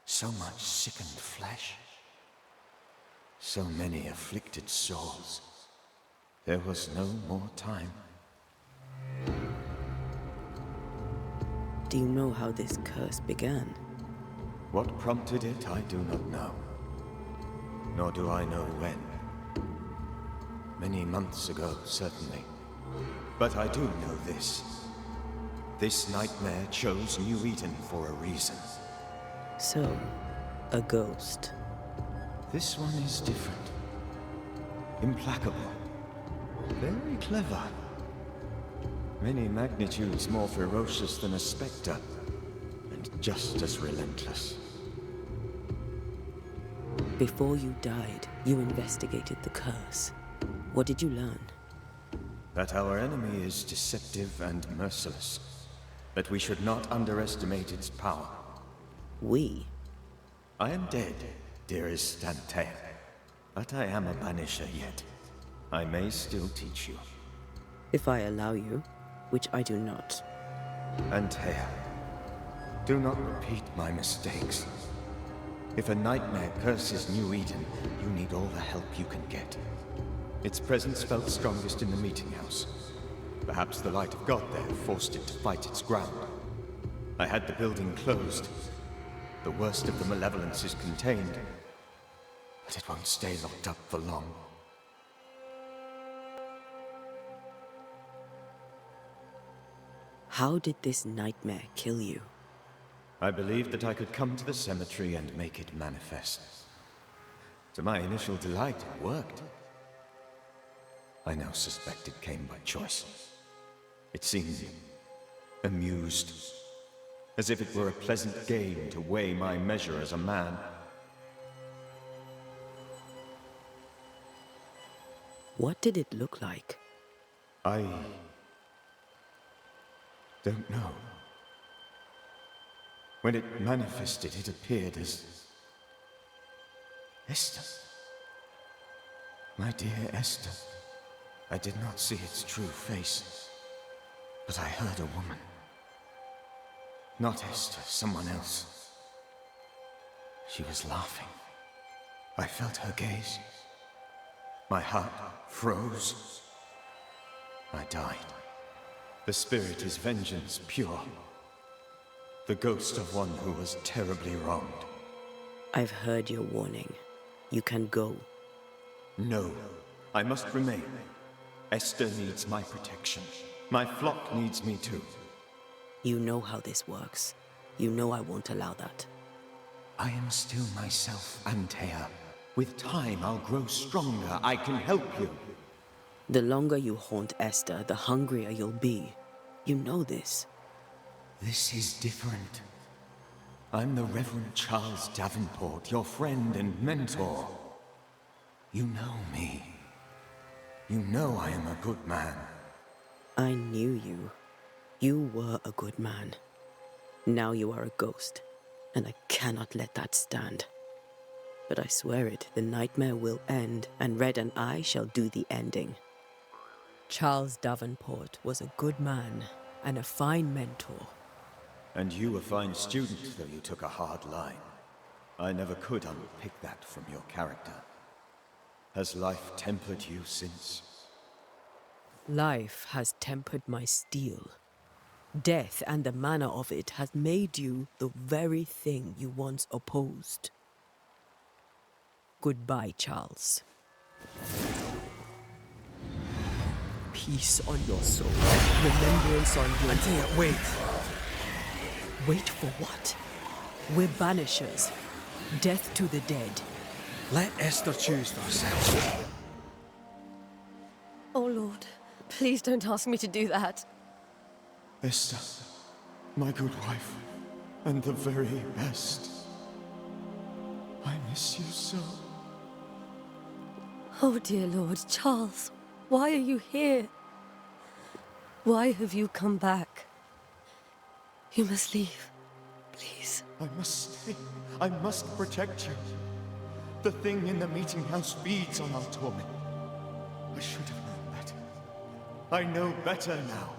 [SPEAKER 5] So much sickened flesh. So many afflicted souls. There was no more time.
[SPEAKER 4] Do you know how this curse began?
[SPEAKER 5] What prompted it, I do not know. Nor do I know when. Many months ago, certainly. But I do know this. This nightmare chose New Eden for a reason.
[SPEAKER 4] So, a ghost.
[SPEAKER 5] This one is different. Implacable. Very clever. Many magnitudes more ferocious than a spectre. And just as relentless.
[SPEAKER 4] Before you died, you investigated the curse. What did you learn?
[SPEAKER 5] That our enemy is deceptive and merciless. That we should not underestimate its power.
[SPEAKER 4] We?
[SPEAKER 5] I am dead, dearest Antea. But I am a Banisher yet. I may still teach you.
[SPEAKER 4] If I allow you, which I do not.
[SPEAKER 5] Antea, do not repeat my mistakes. If a nightmare curses New Eden, you need all the help you can get. Its presence felt strongest in the meeting house. Perhaps the light of God there forced it to fight its ground. I had the building closed. The worst of the malevolence is contained, but it won't stay locked up for long.
[SPEAKER 4] How did this nightmare kill you?
[SPEAKER 5] I believed that I could come to the cemetery and make it manifest. To my initial delight, it worked. I now suspect it came by choice. It seemed amused, as if it were a pleasant game to weigh my measure as a man.
[SPEAKER 4] What did it look like?
[SPEAKER 5] I don't know. When it manifested, it appeared as Esther. My dear Esther. I did not see its true face, but I heard a woman. Not Esther, someone else. She was laughing. I felt her gaze. My heart froze. I died. The spirit is vengeance pure. The ghost of one who was terribly wronged.
[SPEAKER 4] I've heard your warning. You can go.
[SPEAKER 5] No, I must remain. Esther needs my protection. My flock needs me too.
[SPEAKER 4] You know how this works. You know I won't allow that.
[SPEAKER 5] I am still myself, Antea. With time, I'll grow stronger. I can help you.
[SPEAKER 4] The longer you haunt Esther, the hungrier you'll be. You know this.
[SPEAKER 5] This is different. I'm the Reverend Charles Davenport, your friend and mentor. You know me. You know I am a good man.
[SPEAKER 4] I knew you. You were a good man. Now you are a ghost, and I cannot let that stand. But I swear it, the nightmare will end, and Red and I shall do the ending. Charles Davenport was a good man and a fine mentor.
[SPEAKER 5] And you a fine student, though you took a hard line. I never could unpick that from your character. Has life tempered you since?
[SPEAKER 4] Life has tempered my steel. Death and the manner of it has made you the very thing you once opposed. Goodbye, Charles. Peace on your soul. Remembrance on your...
[SPEAKER 3] Antea, wait.
[SPEAKER 4] Wait for what? We're Banishers. Death to the dead.
[SPEAKER 3] Let Esther choose for herself.
[SPEAKER 9] Oh, Lord, please don't ask me to do that.
[SPEAKER 5] Esther, my good wife, and the very best. I miss you so.
[SPEAKER 9] Oh, dear Lord, Charles, why are you here? Why have you come back? You must leave, please.
[SPEAKER 5] I must stay. I must protect you. The thing in the meeting house feeds on our torment. I should have known better. I know better now.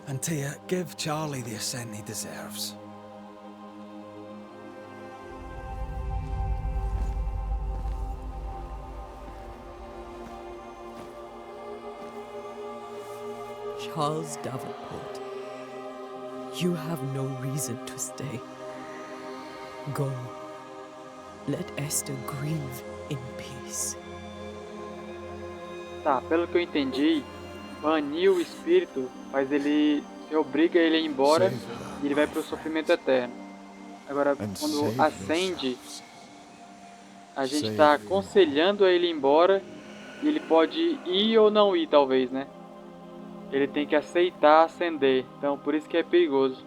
[SPEAKER 3] Antea, give Charlie the ascent he deserves.
[SPEAKER 4] Charles Davenport, you have no reason to stay. Go. Let Esther grieve in peace.
[SPEAKER 1] Tá, pelo que eu entendi, banir o espírito faz ele... Você obriga ele a ir embora e ele vai pro sofrimento eterno. Agora, quando acende, a gente tá aconselhando a ele ir embora e ele pode ir ou não ir, talvez, né? Ele tem que aceitar acender, então por isso que é perigoso.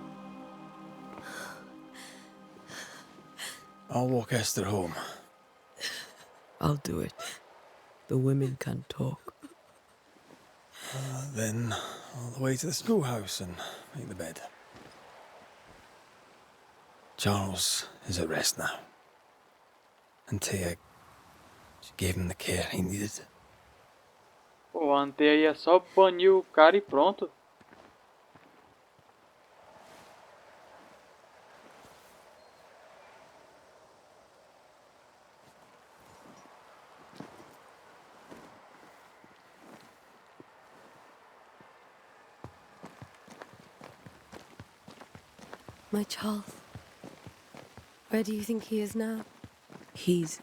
[SPEAKER 3] I'll walk Esther home.
[SPEAKER 4] I'll do it. The women can talk.
[SPEAKER 3] Then all the way to the schoolhouse and make the bed. Charles is at rest now. And Tia, she gave him the care he needed.
[SPEAKER 1] O Ante aí é só banir o cara e pronto.
[SPEAKER 9] My Charles. Where do you think he is now?
[SPEAKER 4] He's...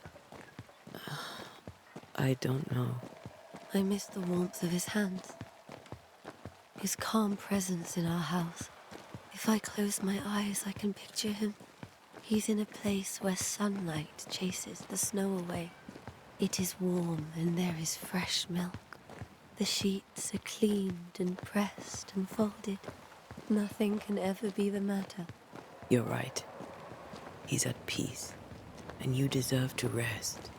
[SPEAKER 4] I don't know.
[SPEAKER 9] I miss the warmth of his hands. His calm presence in our house. If I close my eyes, I can picture him. He's in a place where sunlight chases the snow away. It is warm and there is fresh milk. The sheets are cleaned and pressed and folded. Nothing can ever be the matter.
[SPEAKER 4] You're right. He's at peace, and you deserve to rest.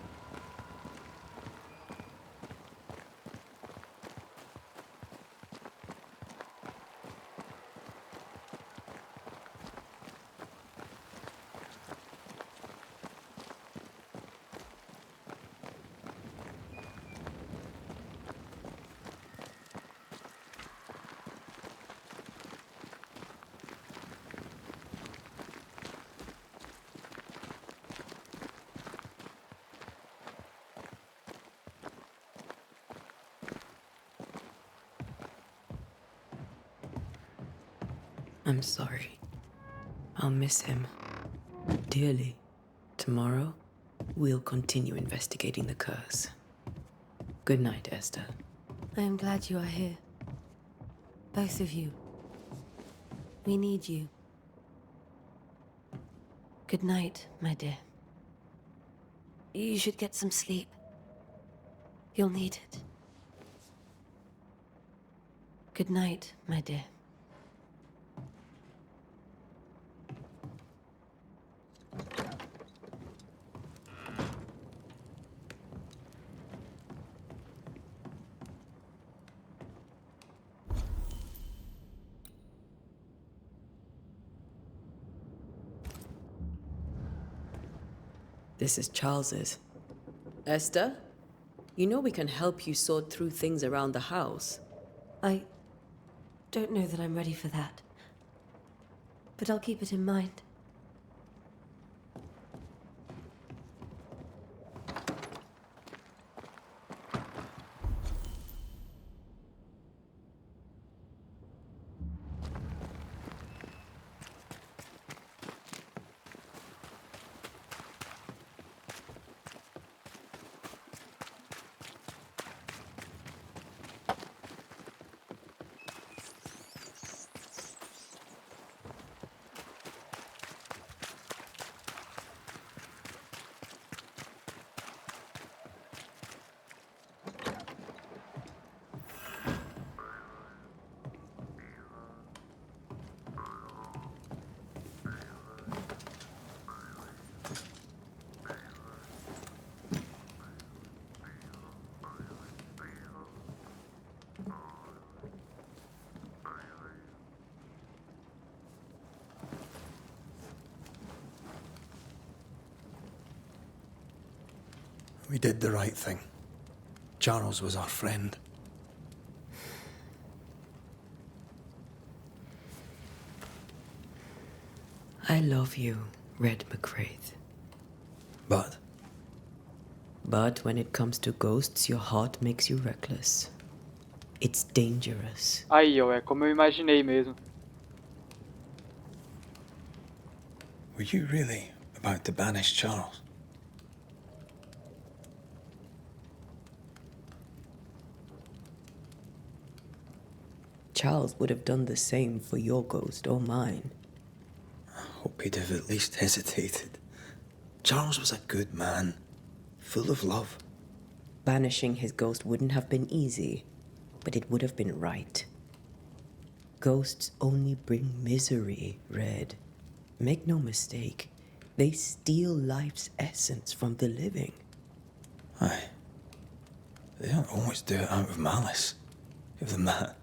[SPEAKER 4] I'm sorry. I'll miss him dearly. Tomorrow, we'll continue investigating the curse. Good night, Esther.
[SPEAKER 9] I am glad you are here. Both of you. We need you. Good night, my dear. You should get some sleep. You'll need it. Good night, my dear.
[SPEAKER 4] This is Charles's. Esther, you know we can help you sort through things around the house.
[SPEAKER 9] I don't know that I'm ready for that. But I'll keep it in mind.
[SPEAKER 3] We did the right thing. Charles was our friend.
[SPEAKER 4] I love you, Red McCraith.
[SPEAKER 3] But
[SPEAKER 4] But when it comes to ghosts, your heart makes you reckless. It's dangerous.
[SPEAKER 1] Aí, ó, é como eu imaginei mesmo.
[SPEAKER 3] were you really about to banish Charles?
[SPEAKER 4] Charles would have done the same for your ghost or mine.
[SPEAKER 3] I hope he'd have at least hesitated. Charles was a good man, full of love.
[SPEAKER 4] Banishing his ghost wouldn't have been easy, but it would have been right. Ghosts only bring misery, Red. Make no mistake, They steal life's essence from the living.
[SPEAKER 3] Aye. They don't always do it out of malice. Give them that.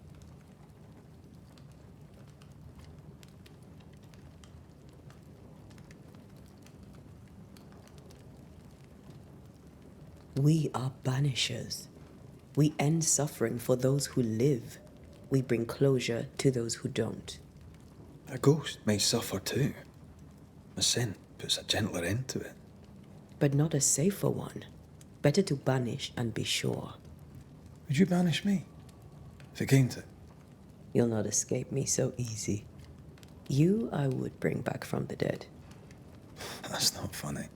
[SPEAKER 4] We are banishers. We end suffering for those who live. We bring closure to those who don't.
[SPEAKER 3] A ghost may suffer too. A sin puts a gentler end to it.
[SPEAKER 4] But not a safer one. Better to banish and be sure.
[SPEAKER 3] Would you banish me? If it came to it?
[SPEAKER 4] You'll not escape me so easy. You I would bring back from the dead.
[SPEAKER 3] That's not funny.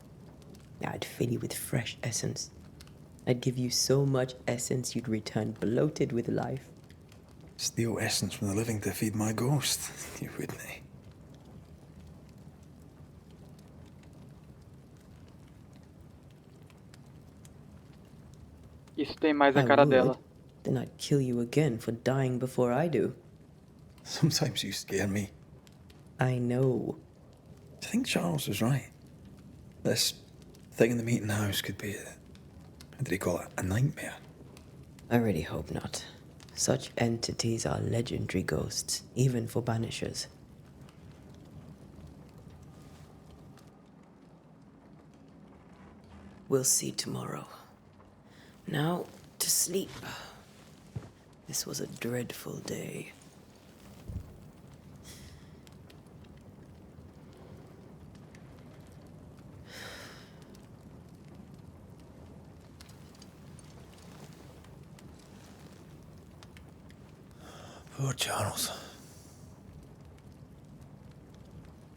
[SPEAKER 4] I'd fill you with fresh essence. I'd give you so much essence you'd return bloated with life.
[SPEAKER 3] Steal essence from the living to feed my ghost. You wouldn't, eh?
[SPEAKER 1] Isso tem mais a
[SPEAKER 4] I
[SPEAKER 1] cara
[SPEAKER 4] would.
[SPEAKER 1] dela.
[SPEAKER 4] Then I'd kill you again for dying before I do.
[SPEAKER 3] Sometimes you scare me.
[SPEAKER 4] I know.
[SPEAKER 3] Do you think Charles was right? This thing in the meeting house could be how did he call it? A nightmare?
[SPEAKER 4] I really hope not. Such entities are legendary ghosts, even for banishers. We'll see tomorrow. Now, to sleep. This was a dreadful day.
[SPEAKER 3] Poor Charles.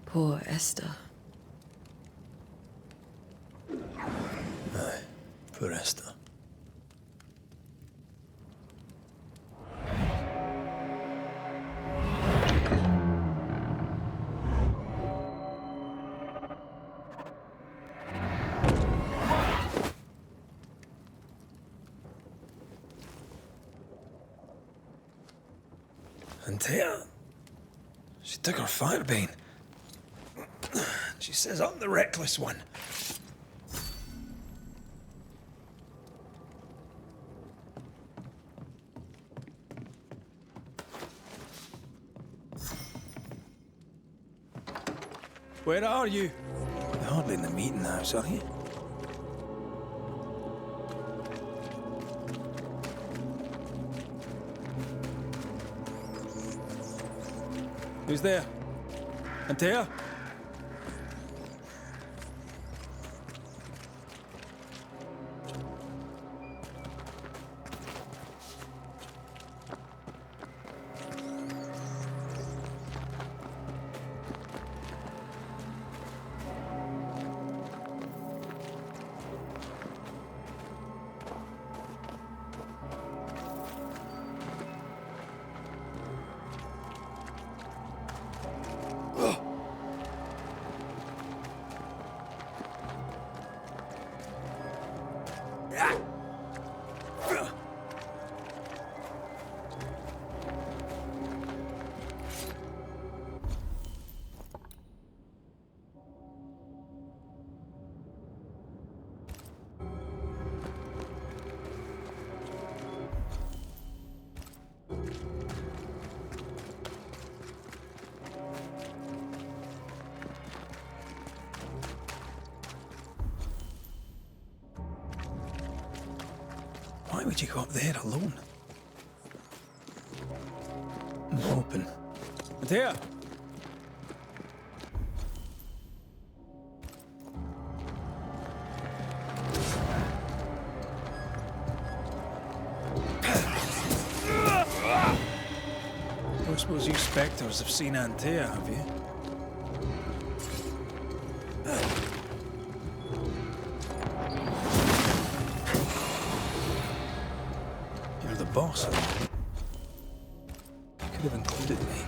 [SPEAKER 4] Poor Esther.
[SPEAKER 3] Aye, poor Esther. And Tia, she took her firebane. She says I'm the reckless one. Where are you? You're hardly in the meeting house, are you? Who's there? Antea? Why would you go up there alone? I'm hoping. There! I suppose you spectres have seen Antea, have you? You're the boss. You could have included me.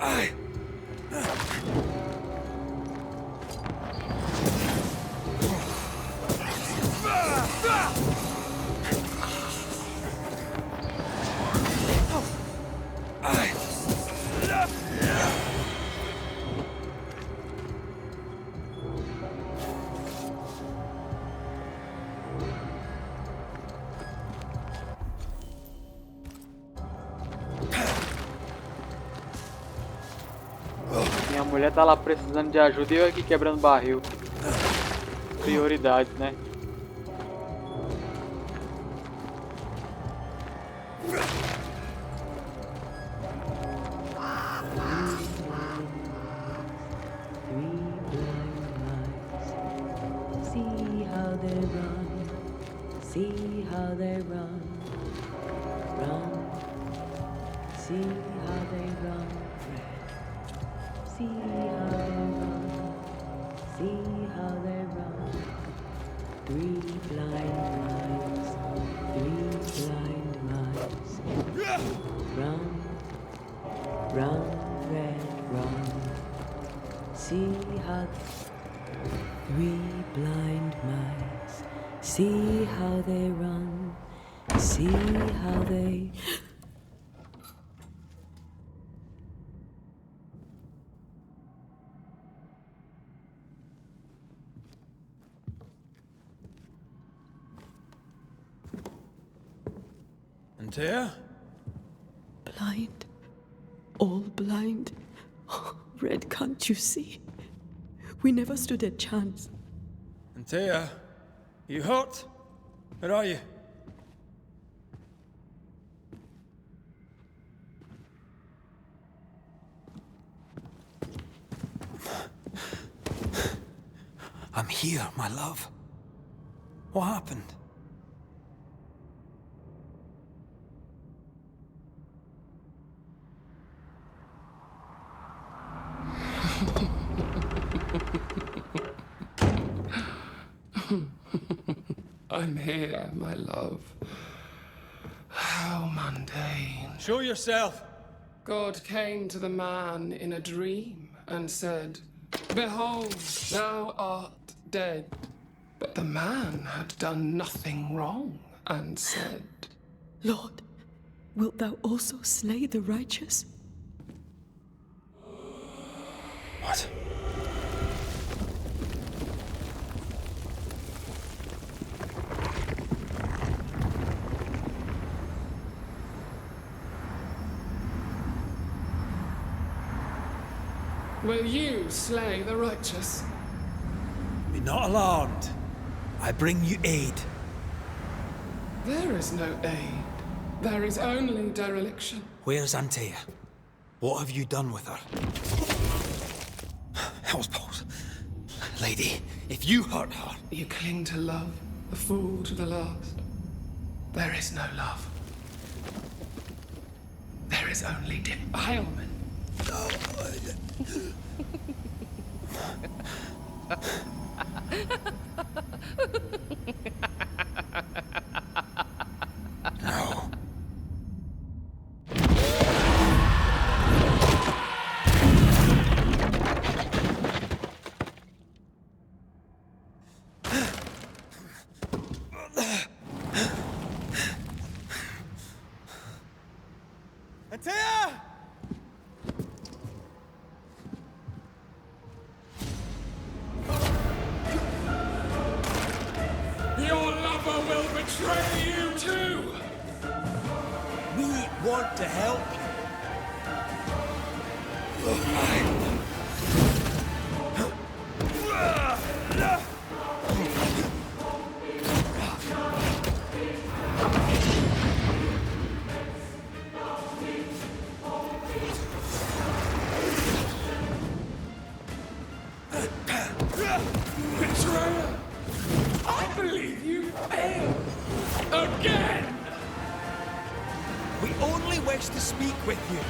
[SPEAKER 3] Aye.
[SPEAKER 1] mulher tá lá precisando de ajuda e eu aqui quebrando barril. Prioridades, né?
[SPEAKER 4] See how they run, see how they run, run. See how they run, see how they run, see how they run. 3 blind mice, 3 blind mice. Run, run, red, run. See how 3 blind mice. See how they run. See how they.
[SPEAKER 3] Antea?
[SPEAKER 4] Blind. All blind. Red, can't you see? We never stood a chance.
[SPEAKER 3] Antea? You hurt? Where are you? I'm here, my love. What happened?
[SPEAKER 6] I'm here, my love. How mundane.
[SPEAKER 3] Show yourself!
[SPEAKER 6] God came to the man in a dream and said, "Behold, thou art dead." But the man had done nothing wrong and said,
[SPEAKER 4] Lord, wilt thou also slay the righteous?
[SPEAKER 3] What?
[SPEAKER 6] "Will you slay the righteous?"
[SPEAKER 3] Be not alarmed. I bring you aid.
[SPEAKER 6] There is no aid. There is only dereliction.
[SPEAKER 3] Where's Antea? What have you done with her? Hellsballs. Lady, if you hurt her...
[SPEAKER 6] You cling to love, a fool to the last. There is no love. There is only defilement.
[SPEAKER 3] No. Antea!
[SPEAKER 10] Your lover will betray you too!
[SPEAKER 3] We want to help you.
[SPEAKER 10] Betrayer! I believe you failed! Again!
[SPEAKER 3] We only wish to speak with you.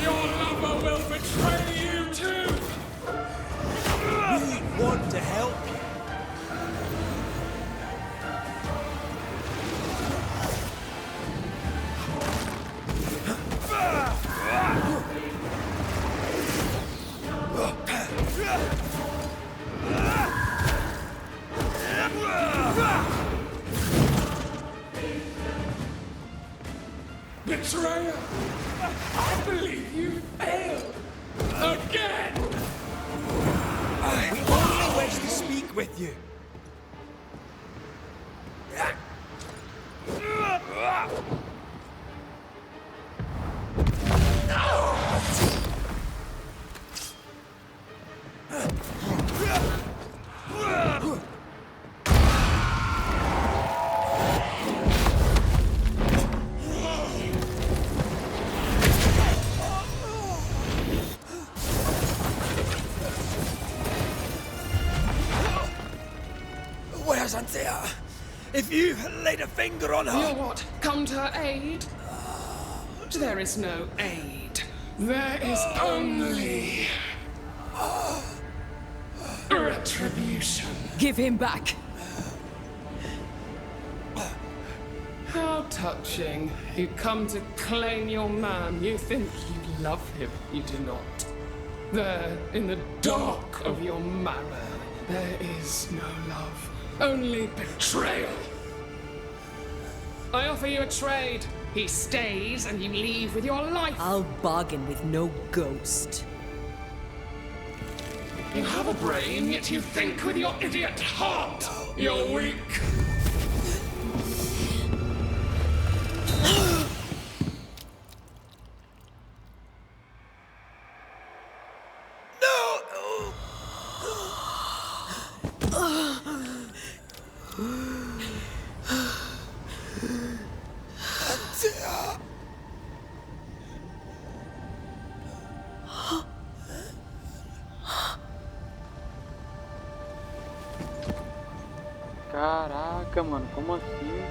[SPEAKER 10] Your lover will betray you too!
[SPEAKER 3] We want to help you.
[SPEAKER 10] Betrayer! I believe you failed!
[SPEAKER 3] with you. Where's Anthea? If you laid a finger on her...
[SPEAKER 6] You what? Come to her aid? There is no aid. There is only... retribution.
[SPEAKER 4] Give him back.
[SPEAKER 6] How touching. You come to claim your man. You think you love him. You do not. There, in the dark of your marrow, there is no love. Only betrayal. I offer you a trade. He stays and you leave with your life.
[SPEAKER 4] I'll bargain with no ghost.
[SPEAKER 6] You have a brain, yet you think with your idiot heart. You're weak.
[SPEAKER 1] Caraca, mano, como assim?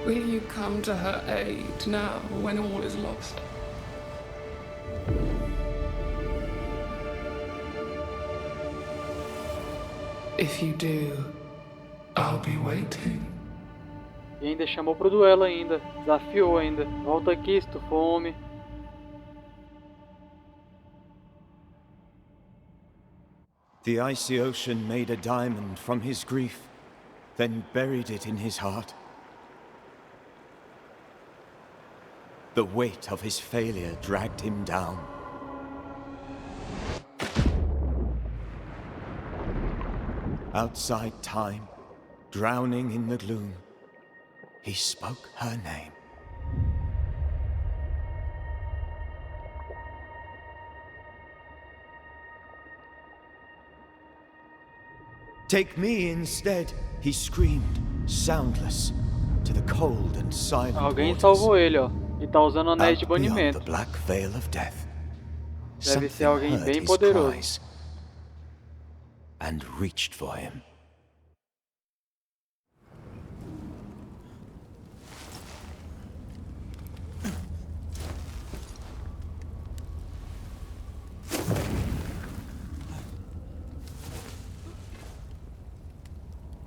[SPEAKER 6] Will you come to her aid now when all is lost? If you do, I'll be waiting.
[SPEAKER 1] E ainda chamou pro duelo ainda, desafiou ainda. Volta aqui se tu for homem.
[SPEAKER 5] The icy ocean made a diamond from his grief, then buried it in his heart. The weight of his failure dragged him down. Outside time, drowning in the gloom, he spoke her name. Take me instead, he screamed, soundless, to the cold and silent
[SPEAKER 1] Alguém
[SPEAKER 5] waters.
[SPEAKER 1] salvou ele, ó. E tá usando anéis de
[SPEAKER 5] Out beyond
[SPEAKER 1] banimento.
[SPEAKER 5] the black veil of death.
[SPEAKER 1] Deve ser
[SPEAKER 5] Something
[SPEAKER 1] alguém
[SPEAKER 5] heard
[SPEAKER 1] bem
[SPEAKER 5] his
[SPEAKER 1] poderoso.
[SPEAKER 5] cries and reached for him.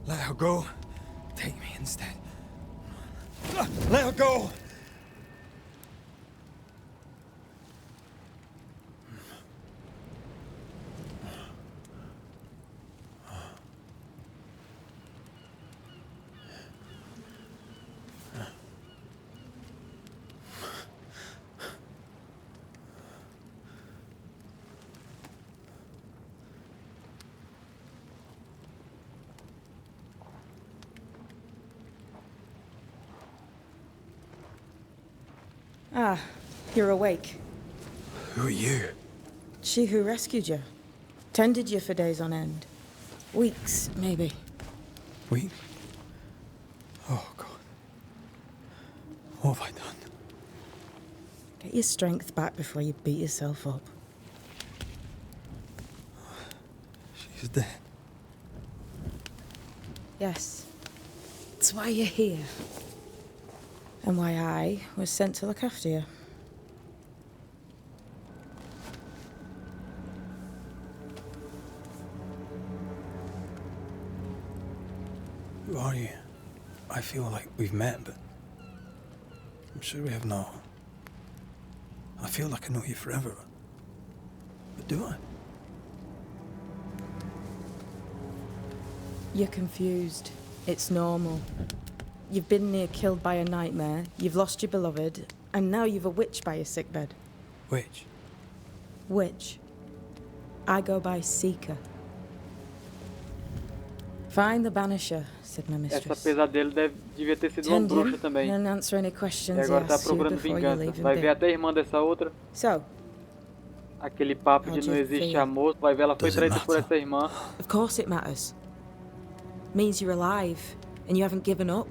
[SPEAKER 3] Let her go. Take me instead. Let her go!
[SPEAKER 12] Ah, you're awake.
[SPEAKER 3] Who are you?
[SPEAKER 12] She who rescued you. Tended you for days on end. Weeks, maybe.
[SPEAKER 3] We? Oh, God. What have I done?
[SPEAKER 12] Get your strength back before you beat yourself up.
[SPEAKER 3] She's dead.
[SPEAKER 12] Yes. That's why you're here. And why I was sent to look after you.
[SPEAKER 3] Who are you? I feel like we've met, but I'm sure we have not. I feel like I know you forever. But do I?
[SPEAKER 12] You're confused. It's normal. You've been near killed by a nightmare, you've lost your beloved, and now you've a witch by your sickbed.
[SPEAKER 3] Which?
[SPEAKER 12] Witch. I go by Seeker. Find the Banisher, said my
[SPEAKER 1] Essa
[SPEAKER 12] mistress.
[SPEAKER 1] pesadelo devia ter sido uma
[SPEAKER 12] Tend
[SPEAKER 1] bruxa
[SPEAKER 12] him
[SPEAKER 1] também.
[SPEAKER 12] and answer any
[SPEAKER 1] E
[SPEAKER 12] questions he
[SPEAKER 1] agora tá
[SPEAKER 12] asks you
[SPEAKER 1] procurando
[SPEAKER 12] before you
[SPEAKER 1] vingança.
[SPEAKER 12] leave him
[SPEAKER 1] Vai ver
[SPEAKER 12] be.
[SPEAKER 1] até a irmã dessa outra.
[SPEAKER 12] So,
[SPEAKER 1] Aquele papo de
[SPEAKER 12] How'd
[SPEAKER 1] não
[SPEAKER 12] you
[SPEAKER 1] existe
[SPEAKER 12] feel?
[SPEAKER 1] amor. Vai ver, ela foi
[SPEAKER 3] Does it
[SPEAKER 1] traída por
[SPEAKER 3] matter?
[SPEAKER 1] essa irmã.
[SPEAKER 12] of course it matters. Means you're alive, and you haven't given up.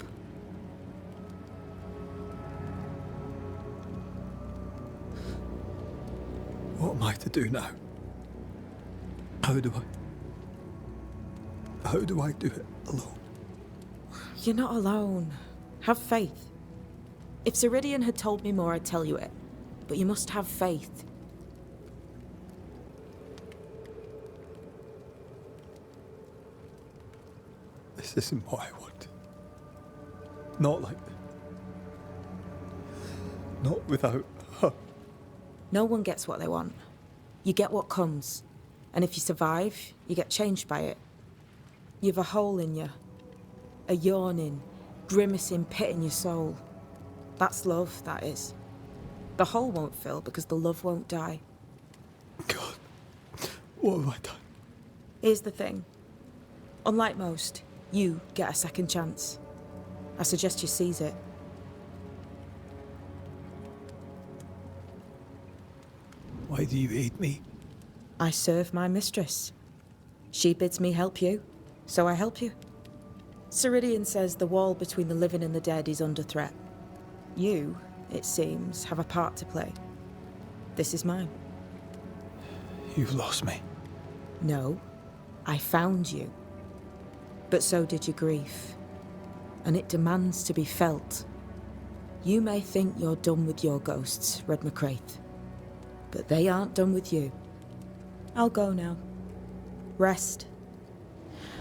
[SPEAKER 3] What am I to do now? How do I do it alone?
[SPEAKER 12] You're not alone. Have faith. If Ceridian had told me more, I'd tell you it. But you must have faith.
[SPEAKER 3] This isn't what I want. Not like this. Not without her.
[SPEAKER 12] No one gets what they want. You get what comes. And if you survive, you get changed by it. You've a hole in you. A yawning, grimacing pit in your soul. That's love, that is. The hole won't fill because the love won't die.
[SPEAKER 3] God, what have I done?
[SPEAKER 12] Here's the thing. Unlike most, you get a second chance. I suggest you seize it.
[SPEAKER 3] Why do you hate me?
[SPEAKER 12] I serve my mistress. She bids me help you, so I help you. Ceridian says the wall between the living and the dead is under threat. You, it seems, have a part to play. This is mine.
[SPEAKER 3] You've lost me.
[SPEAKER 12] No, I found you. But so did your grief. And it demands to be felt. You may think you're done with your ghosts, Red McCraith. But they aren't done with you. I'll go now. Rest.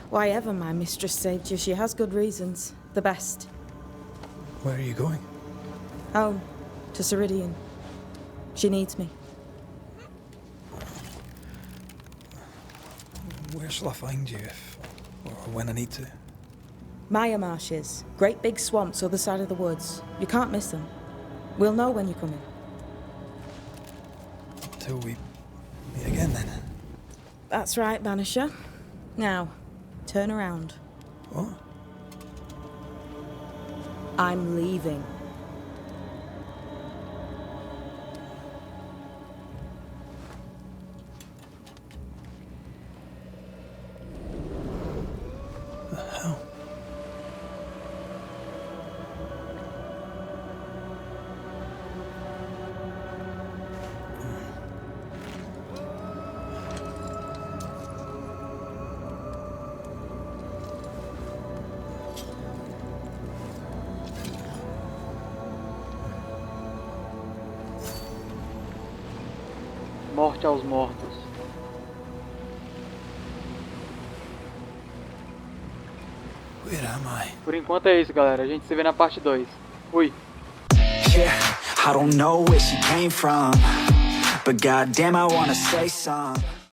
[SPEAKER 12] Why ever my mistress saved you, she has good reasons. The best.
[SPEAKER 3] Where are you going?
[SPEAKER 12] Home. To Ceridian. She needs me.
[SPEAKER 3] Where shall I find you if or when I need to?
[SPEAKER 12] Maya marshes. Great big swamps other side of the woods. You can't miss them. We'll know when you're coming.
[SPEAKER 3] Till we meet again then.
[SPEAKER 12] That's right, Banisher. Now, turn around.
[SPEAKER 3] What?
[SPEAKER 12] I'm leaving.
[SPEAKER 3] The hell?
[SPEAKER 1] Morte aos mortos.
[SPEAKER 3] Where am I?
[SPEAKER 1] Por enquanto é isso, galera. A gente se vê na parte 2. Fui!
[SPEAKER 13] Yeah, I don't know where she came from, but goddamn I wanna say some.